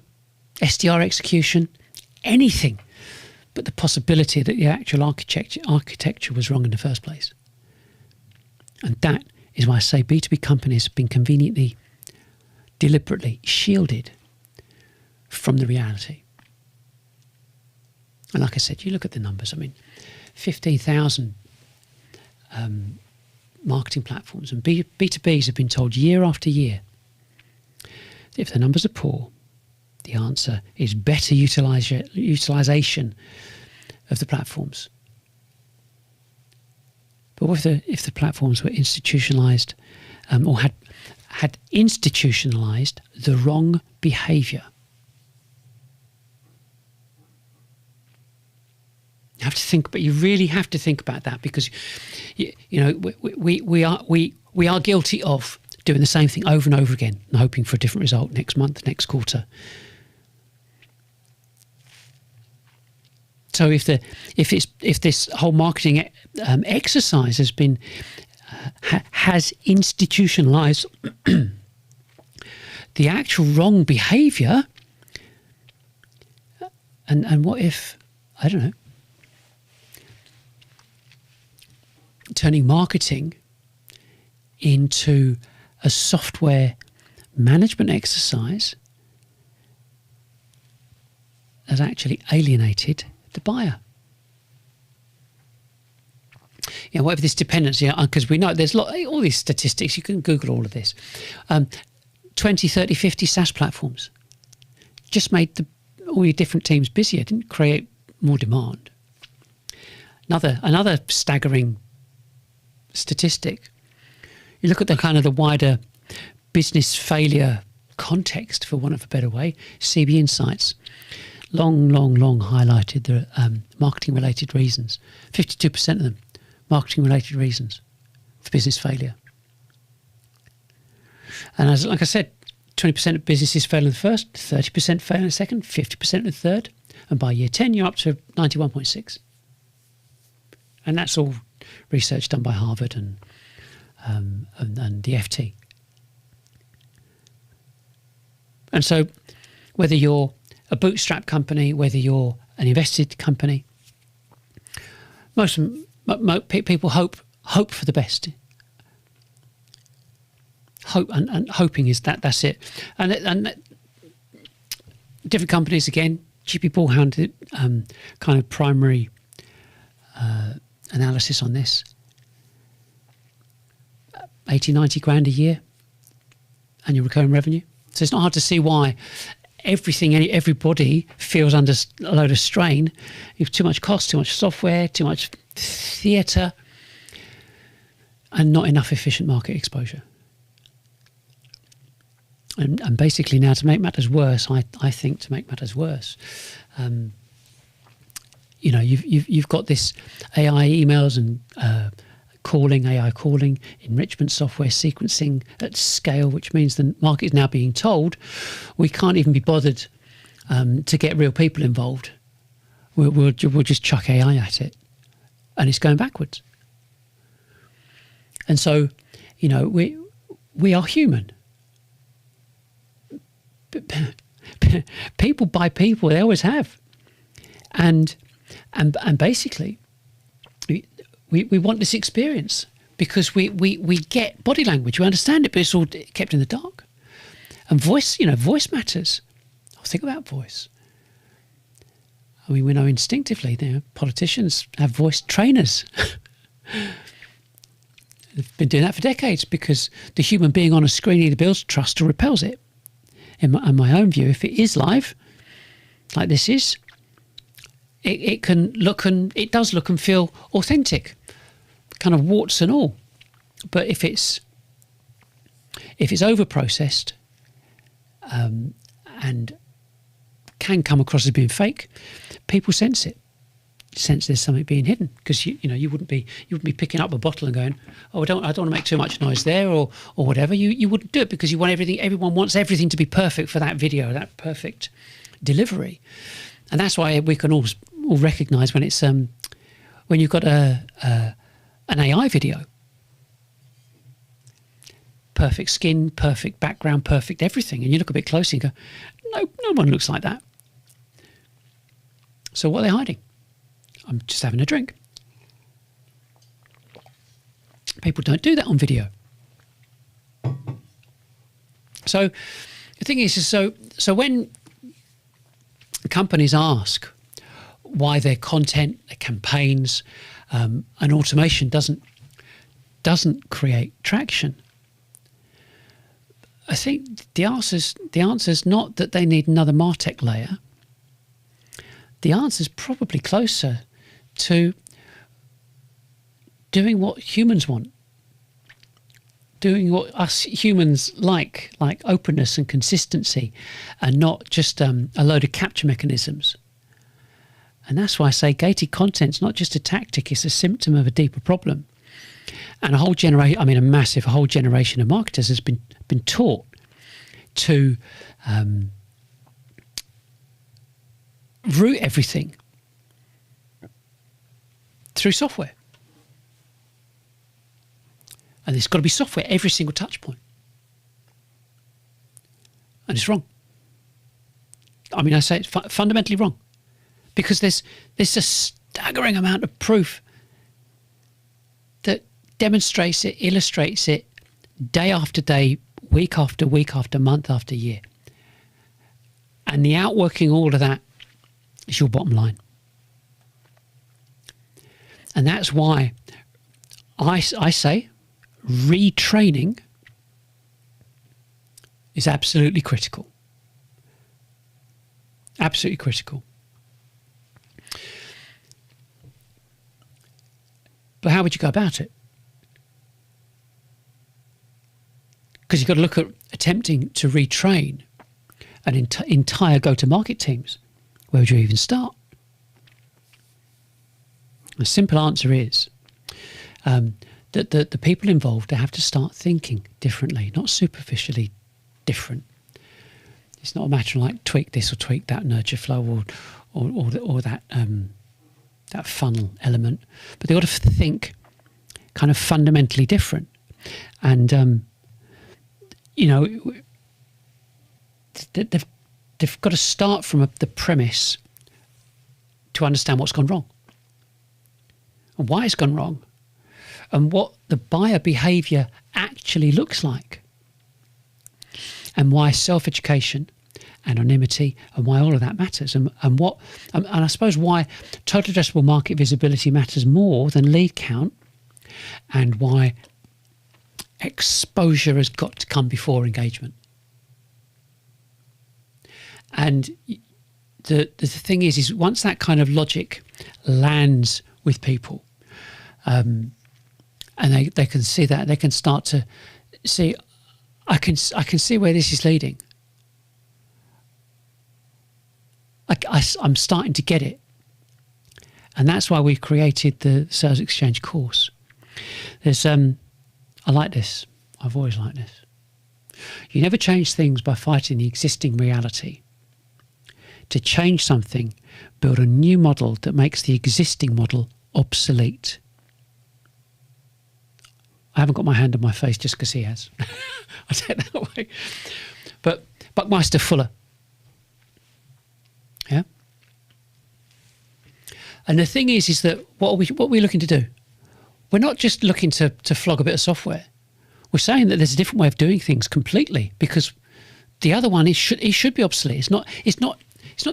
SDR execution, anything but the possibility that the actual architecture was wrong in the first place. And that is why I say B2B companies have been conveniently, deliberately shielded from the reality. And like I said, you look at the numbers. I mean, 15,000 marketing platforms, and B2Bs have been told year after year that if the numbers are poor, the answer is better utilization of the platforms. But what if the platforms were institutionalized, or had institutionalized the wrong behavior? You have to think, but you really have to think about that, because we are guilty of doing the same thing over and over again and hoping for a different result next month, next quarter. So if this whole marketing exercise has institutionalized the actual wrong behavior, and what if, I don't know, turning marketing into a software management exercise has actually alienated the buyer? Whatever this dependency, because we know there's all these statistics, you can Google all of this. 20, 30, 50 SaaS platforms just made all your different teams busier, didn't create more demand. Another staggering statistic, you look at the kind of the wider business failure context, for want of a better way, CB Insights long highlighted the marketing related reasons. 52% of them marketing related reasons for business failure. And like I said, 20% of businesses fail in the first, 30% fail in the second, 50% in the third, and by year 10 you're up to 91.6. And that's all research done by Harvard and the FT. And so whether you're a bootstrap company, whether you're an invested company, most people hope for the best. Hope and hoping is that's it. And different companies, again, GP Bullhound kind of primary analysis on this. 80, 90 grand a year annual recurring revenue. So it's not hard to see why everybody feels under a load of strain. You have too much cost, too much software, too much theatre, and not enough efficient market exposure. And basically now, to make matters worse, I think to make matters worse, you've got this AI emails and AI calling, enrichment software, sequencing at scale, which means the market is now being told we can't even be bothered to get real people involved. We'll just chuck AI at it, and it's going backwards. And so, we are human. People buy people; they always have, and basically, we want this experience because we get body language, we understand it, but it's all kept in the dark. And voice matters. Think about voice. I mean, we know instinctively, politicians have voice trainers. They've been doing that for decades because the human being on a screen either builds trust or repels it. In my own view, if it is live, like this is, it does look and feel authentic, kind of warts and all. But if it's over processed and can come across as being fake, people sense it. Sense there's something being hidden, because you wouldn't be picking up a bottle and going, oh, I don't want to make too much noise there, or whatever. You wouldn't do it, because you want everything. Everyone wants everything to be perfect for that video, that perfect delivery. And that's why we can all recognise when it's when you've got an AI video, perfect skin, perfect background, perfect everything, and you look a bit closer and go, no one looks like that. So what are they hiding? I'm just having a drink. People don't do that on video. So the thing is so when companies ask why their content, their campaigns, and automation doesn't create traction, I think the answer's not that they need another Martech layer. The answer's probably closer to doing what humans want, doing what us humans like openness and consistency, and not just a load of capture mechanisms. And that's why I say gated content's not just a tactic, it's a symptom of a deeper problem. And a whole generation of marketers has been taught to route everything through software. And there's got to be software every single touch point. And it's wrong. I mean, I say it's fundamentally wrong, because there's a staggering amount of proof that demonstrates it, illustrates it, day after day, week after week, after month after year. And the outworking all of that is your bottom line. And that's why I say retraining is absolutely critical. Absolutely critical. But how would you go about it? Because you've got to look at attempting to retrain an entire go-to-market teams. Where would you even start? The simple answer is that the people involved have to start thinking differently, not superficially different. It's not a matter of like tweak this or tweak that nurture flow or that that funnel element, but they've got to think kind of fundamentally different. And they've got to start from the premise to understand what's gone wrong and why it's gone wrong and what the buyer behaviour actually looks like, and why self-education, anonymity, and why all of that matters, and I suppose why total addressable market visibility matters more than lead count, and why exposure has got to come before engagement. And the thing is once that kind of logic lands with people, and they can see that, they can start to see, I can see where this is leading. I'm starting to get it. And that's why we created the salesXchange course. There's I like this. I've always liked this. You never change things by fighting the existing reality. To change something, build a new model that makes the existing model obsolete. I haven't got my hand on my face just because he has. I take that away. But Buckminster Fuller. Yeah. And the thing is that what are we looking to do? We're not just looking to flog a bit of software. We're saying that there's a different way of doing things completely, because the other one it should be obsolete. It's not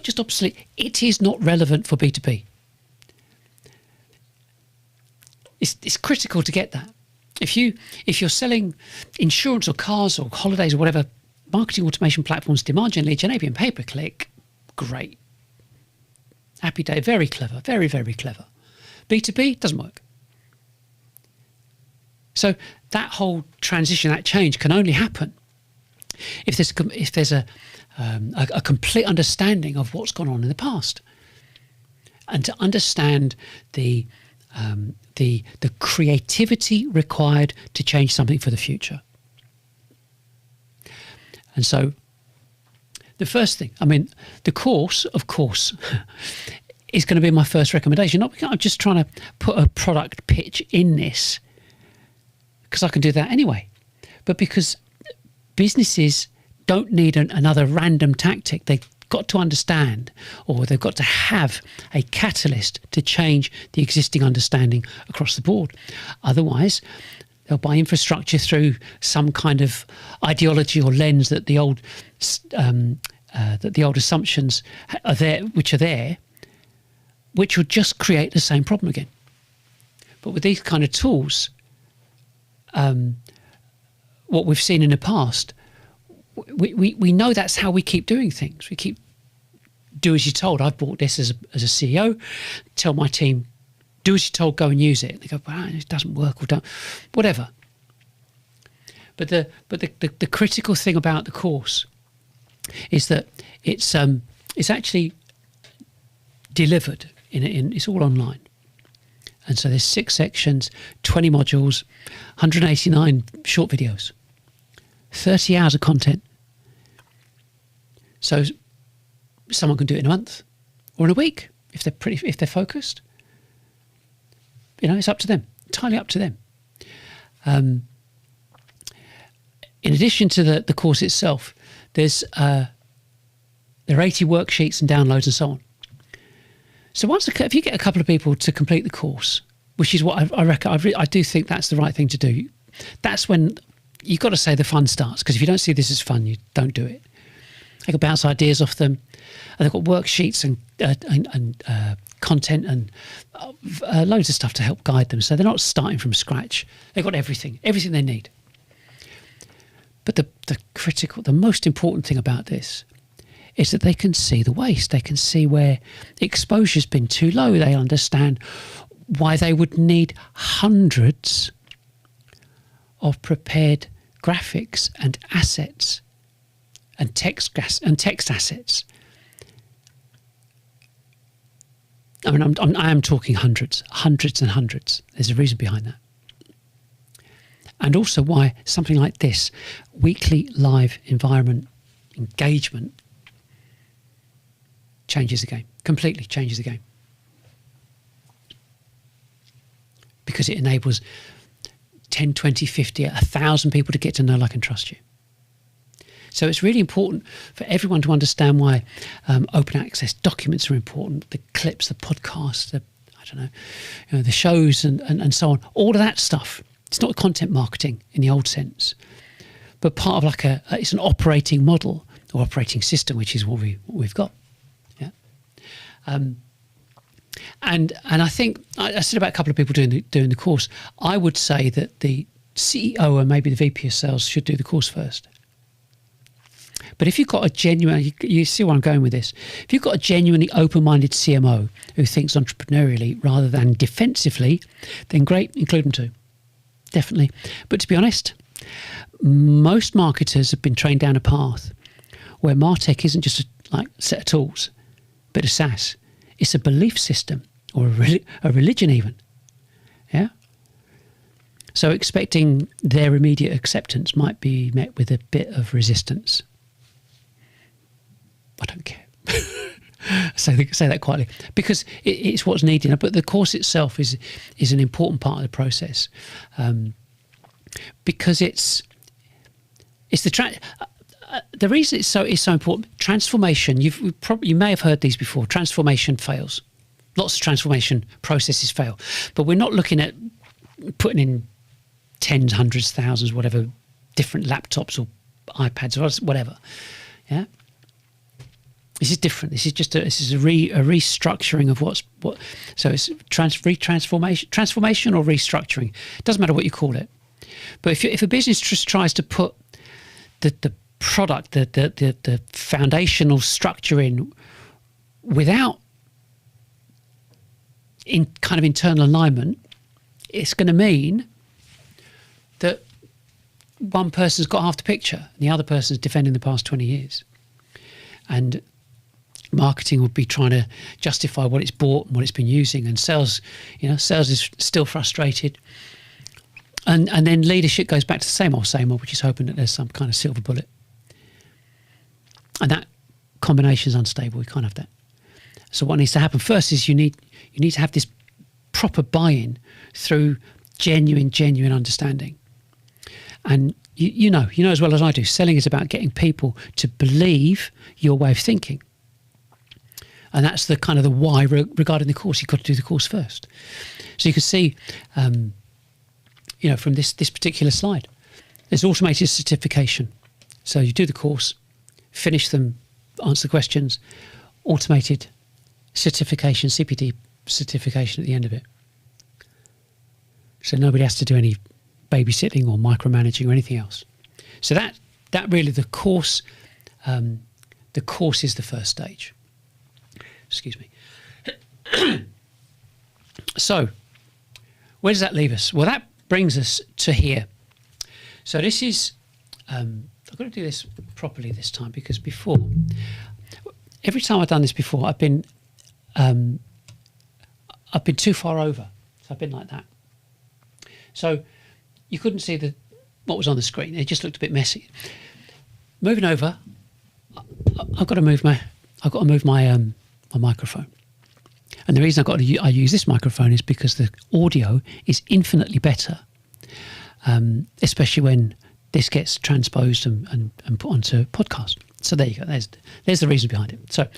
just obsolete. It is not relevant for B2B. It's critical to get that. If you're selling insurance or cars or holidays or whatever, marketing automation platforms, demand gen, lead gen, ABM, pay-per-click, great. Happy day, very clever, very, very clever. B2B doesn't work. So that whole transition, that change can only happen if there's a complete understanding of what's gone on in the past, and to understand the creativity required to change something for the future. And so the first thing, I mean, the course, of course, is going to be my first recommendation. Not because I'm just trying to put a product pitch in this, because I can do that anyway, but because businesses don't need another random tactic. They've got to understand, or they've got to have a catalyst to change the existing understanding across the board. Otherwise, they'll buy infrastructure through some kind of ideology or lens that the old assumptions are there, which will just create the same problem again. But with these kind of tools, what we've seen in the past, we know that's how we keep doing things. We keep do as you're told. I've bought this as a CEO. Tell my team, do as you're told, go and use it. They go, well, it doesn't work, or don't, whatever. But the critical thing about the course is that it's actually delivered it's all online. And so there's 6 sections, 20 modules, 189 short videos, 30 hours of content. So someone can do it in a month or in a week if they're focused. It's up to them, entirely up to them. In addition to the course itself, there are 80 worksheets and downloads and so on. So if you get a couple of people to complete the course, which is what I reckon, I do think that's the right thing to do. That's when you've got to say the fun starts, because if you don't see this as fun, you don't do it. They can bounce ideas off them, and they've got worksheets and content and loads of stuff to help guide them. So they're not starting from scratch. They've got everything they need. But the most important thing about this is that they can see the waste. They can see where exposure's been too low. They understand why they would need hundreds of prepared graphics and assets and text assets. I mean, I am talking hundreds and hundreds. There's a reason behind that. And also why something like this, weekly live environment engagement, changes the game, completely changes the game. Because it enables 10, 20, 50, 1,000 people to get to know, like, and trust you. So it's really important for everyone to understand why open access documents are important, the clips, the podcasts, the shows and so on, all of that stuff. It's not content marketing in the old sense, but part of it's an operating model or operating system, which is what we've got. Yeah. And I think I said about a couple of people doing the course. I would say that the CEO and maybe the VP of sales should do the course first. But if you've got a genuine, you see where I'm going with this. If you've got a genuinely open-minded CMO who thinks entrepreneurially rather than defensively, then great, include them too. Definitely. But to be honest, most marketers have been trained down a path where Martech isn't just a set of tools, but a SaaS. It's a belief system, or a religion even. Yeah. So expecting their immediate acceptance might be met with a bit of resistance. I don't care. Say that quietly, because it's what's needed. But the course itself is an important part of the process, because it's the reason it's so important. Transformation. You may have heard these before. Transformation fails. Lots of transformation processes fail, but we're not looking at putting in tens, hundreds, thousands, whatever, different laptops or iPads or whatever. Yeah. This is different. This is just a restructuring of what. So it's transformation or restructuring. It doesn't matter what you call it. But if a business just tries to put the product, the foundational structure in without in kind of internal alignment, it's going to mean that one person's got half the picture and the other person's defending the past 20 years. And marketing would be trying to justify what it's bought and what it's been using, and sales is still frustrated. And then leadership goes back to the same old, which is hoping that there's some kind of silver bullet. And that combination is unstable. We can't have that. So what needs to happen first is you need to have this proper buy-in through genuine understanding. And you know as well as I do, selling is about getting people to believe your way of thinking. And that's the kind of the why regarding the course. You've got to do the course first. So you can see, from this particular slide, there's automated certification. So you do the course, finish them, answer the questions, automated certification, CPD certification at the end of it. So nobody has to do any babysitting or micromanaging or anything else. So that really the course is the first stage. Excuse me. So where does that leave us? Well, that brings us to here. So this is, I've got to do this properly this time, because before, every time I've done this before, I've been too far over. So I've been like that. So you couldn't see what was on the screen. It just looked a bit messy. Moving over, I've got to move my microphone. And the reason I use this microphone is because the audio is infinitely better, especially when this gets transposed and put onto podcast. So there you go. There's the reason behind it. So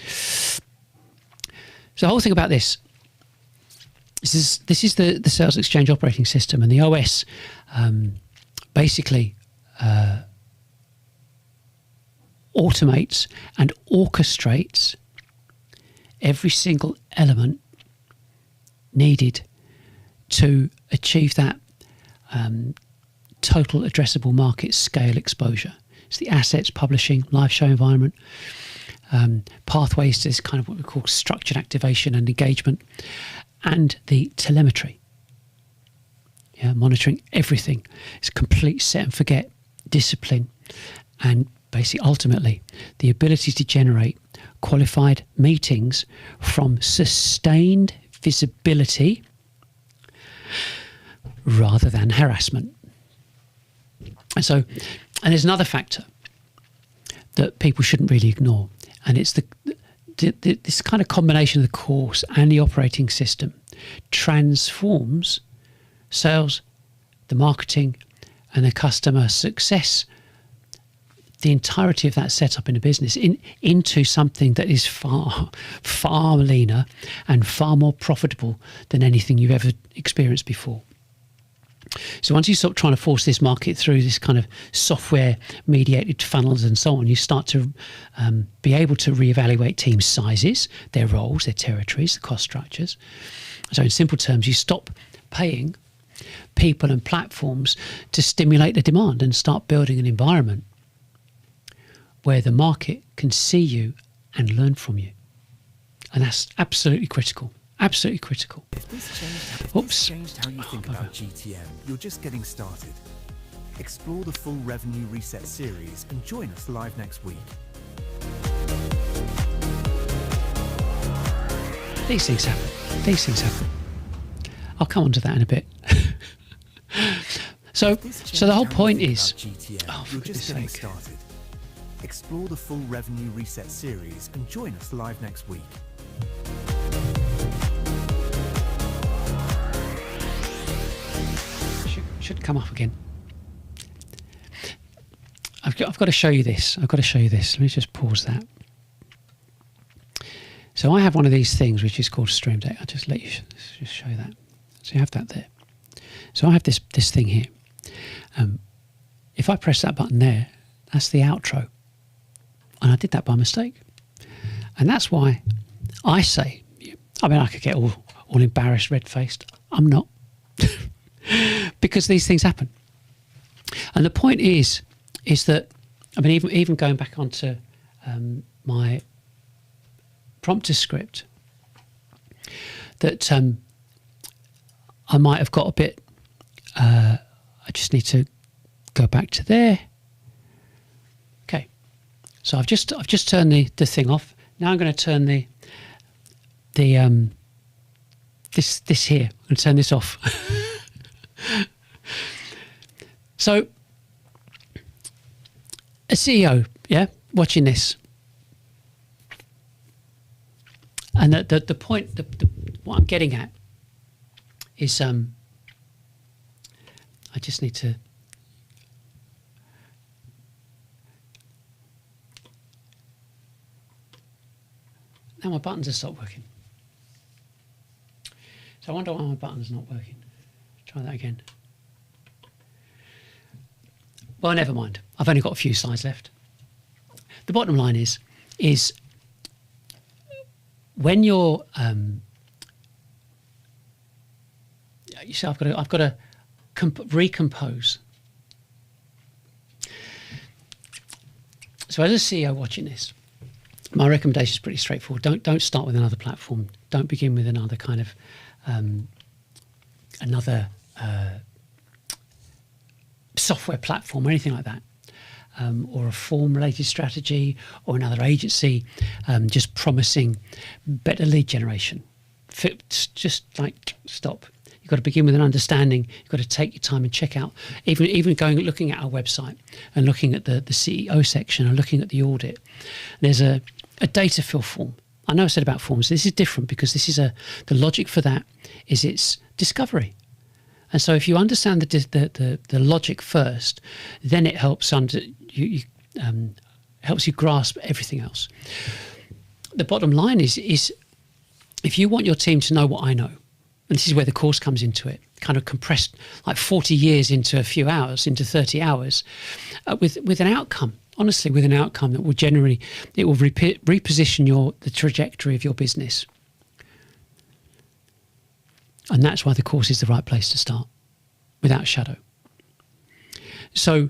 the whole thing about this is the salesXchange operating system, and the OS basically automates and orchestrates every single element needed to achieve that total addressable market scale exposure. It's the assets, publishing, live show environment, pathways to this kind of what we call structured activation and engagement, and the telemetry. Monitoring everything. It's complete set and forget, discipline, and basically ultimately the ability to generate qualified meetings from sustained visibility rather than harassment. And there's another factor that people shouldn't really ignore, and it's this kind of combination of the course and the operating system transforms sales, the marketing, and the customer success, the entirety of that setup in a business into something that is far, far leaner and far more profitable than anything you've ever experienced before. So once you stop trying to force this market through this kind of software mediated funnels and so on, you start to be able to reevaluate team sizes, their roles, their territories, the cost structures. So in simple terms, you stop paying people and platforms to stimulate the demand and start building an environment where the market can see you and learn from you. And that's absolutely critical. Absolutely critical. If this changed how you think about GTM, you're just getting started. Explore the full Revenue Reset series and join us live next week. These things happen. I'll come on to that in a bit. So the whole point is, GTM, you're just getting started. Explore the full Revenue Reset series and join us live next week. Should come up again. I've got to show you this. Let me just pause that. So I have one of these things which is called Stream Deck. I'll just let you just show that. So you have that there. So I have this thing here. If I press that button there, that's the outro. And I did that by mistake. And that's why I say, I could get all embarrassed, red-faced. I'm not. Because these things happen. And the point is that, even going back onto my prompter script, that I might have got a bit, I just need to go back to there. Okay, so I've just turned the thing off. Now I'm going to turn this here. I'm going to turn this off. So a CEO, yeah, watching this, and the point, what I'm getting at is, I just need to. Now my buttons have stopped working. So I wonder why my button's not working. Try that again. Well, never mind. I've only got a few slides left. The bottom line is when you're, you see, I've got to recompose. So as a CEO watching this, my recommendation is pretty straightforward. Don't start with another platform. Don't begin with another kind of software platform or anything like that, or a form-related strategy or another agency just promising better lead generation. Just like stop. You've got to begin with an understanding. You've got to take your time and check out, even looking at our website and looking at the CEO section and looking at the audit. There's a data fill form. I know I said about forms. This is different because this is the logic for that is it's discovery. And so if you understand the logic first, then it helps helps you grasp everything else. The bottom line is if you want your team to know what I know, and this is where the course comes into it, kind of compressed like 40 years into a few hours, into 30 hours, with an outcome. Honestly, with an outcome that will reposition the trajectory of your business. And that's why the course is the right place to start, without a shadow. So,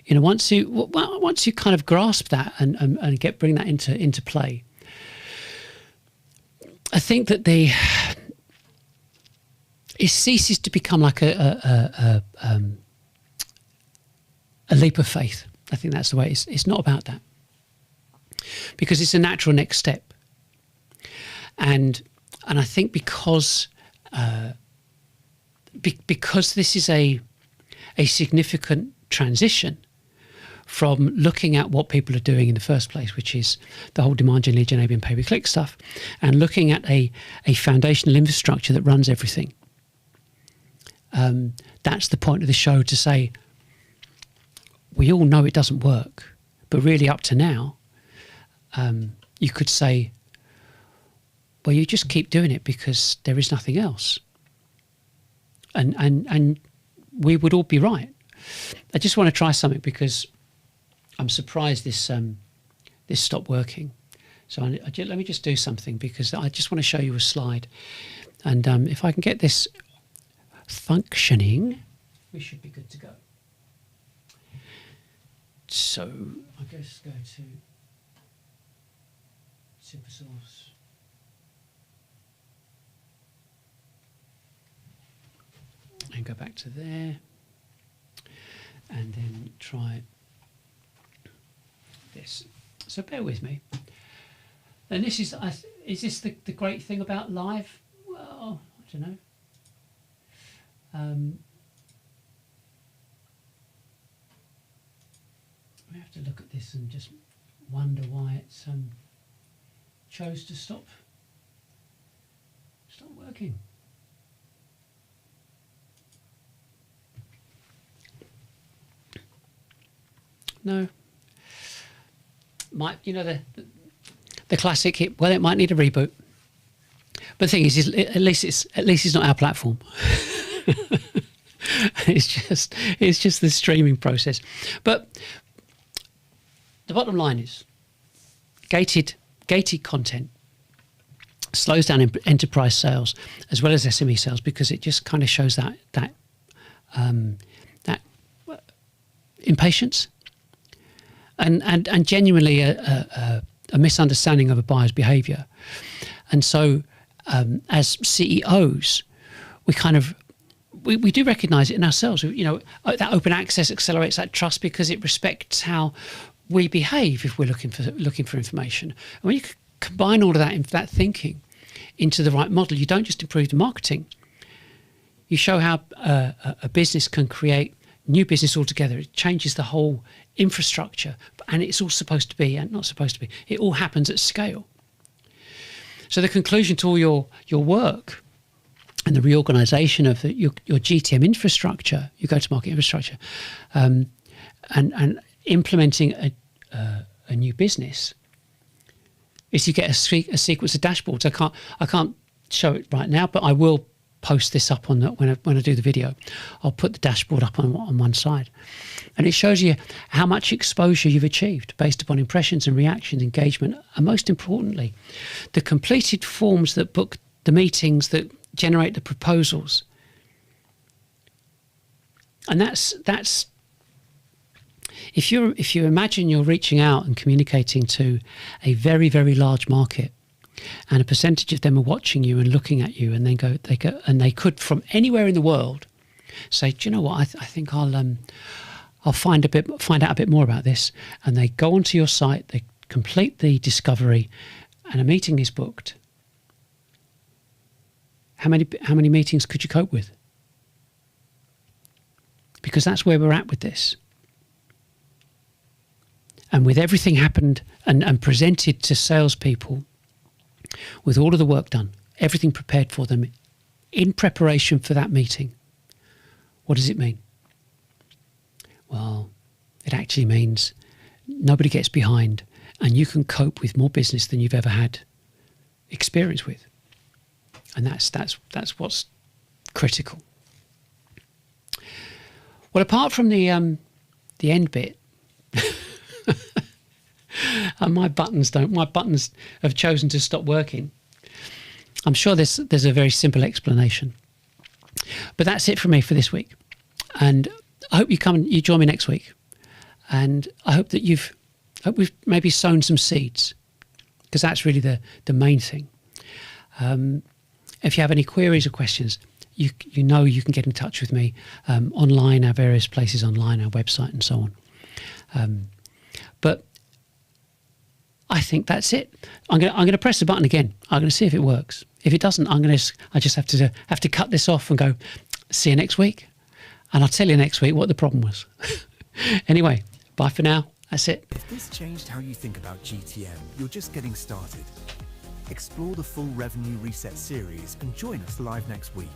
once you kind of grasp that and bring that into play, I think that it ceases to become like a leap of faith. I think that's the way it's not about that, because it's a natural next step, and I think because this is a significant transition from looking at what people are doing in the first place, which is the whole demand gen, lead gen, AB and pay-per-click stuff, and looking at a foundational infrastructure that runs everything. That's the point of the show, to say we all know it doesn't work, but really up to now, you could say, well, you just keep doing it because there is nothing else. And we would all be right. I just want to try something because I'm surprised this stopped working. So let me just do something, because I just want to show you a slide. And if I can get this functioning, we should be good to go. So I guess go to SuperSource. And go back to there, and then try this. So bear with me. And this is this the great thing about live? Well, I don't know. We have to look at this and just wonder why it's chose to stop working. No. Might, the classic hit. Well, it might need a reboot. But the thing is at least it's not our platform. It's just the streaming process. But the bottom line is gated content slows down enterprise sales as well as SME sales, because it just kind of shows that impatience and genuinely a misunderstanding of a buyer's behaviour. And so as CEOs, we kind of we do recognise it in ourselves. You know, that open access accelerates that trust because it respects how we behave if we're looking for information. And when you combine all of that thinking into the right model, you don't just improve the marketing. You show how a business can create new business altogether. It changes the whole infrastructure, and it's all supposed to be and not supposed to be. It all happens at scale. So the conclusion to all your work and the reorganization of your GTM infrastructure, your go-to-market infrastructure, and implementing a new business is you get a sequence of dashboards. I can't show it right now, but I will post this up on when I do the video. I'll put the dashboard up on one side, and it shows you how much exposure you've achieved based upon impressions and reactions, engagement, and most importantly, the completed forms that book the meetings that generate the proposals. And that's if you imagine you're reaching out and communicating to a very, very large market, and a percentage of them are watching you and looking at you, and they could from anywhere in the world say, do you know what, I think I'll find out a bit more about this, and they go onto your site, they complete the discovery, and a meeting is booked. How many meetings could you cope with? Because that's where we're at with this. And with everything happened and presented to salespeople, with all of the work done, everything prepared for them in preparation for that meeting, what does it mean? Well, it actually means nobody gets behind, and you can cope with more business than you've ever had experience with. And that's what's critical. Well, apart from the end bit, and my buttons have chosen to stop working. I'm sure there's a very simple explanation. But that's it from me for this week. And I hope you join me next week. And I hope that we've maybe sown some seeds, because that's really the main thing. If you have any queries or questions, you know you can get in touch with me online, our various places online, our website and so on. But I think that's it. I'm going to press the button again. I'm going to see if it works. If it doesn't, I just have to cut this off and go, see you next week. And I'll tell you next week what the problem was. Anyway, bye for now. That's it. If this changed how you think about GTM, you're just getting started. Explore the full Revenue Reset series and join us live next week.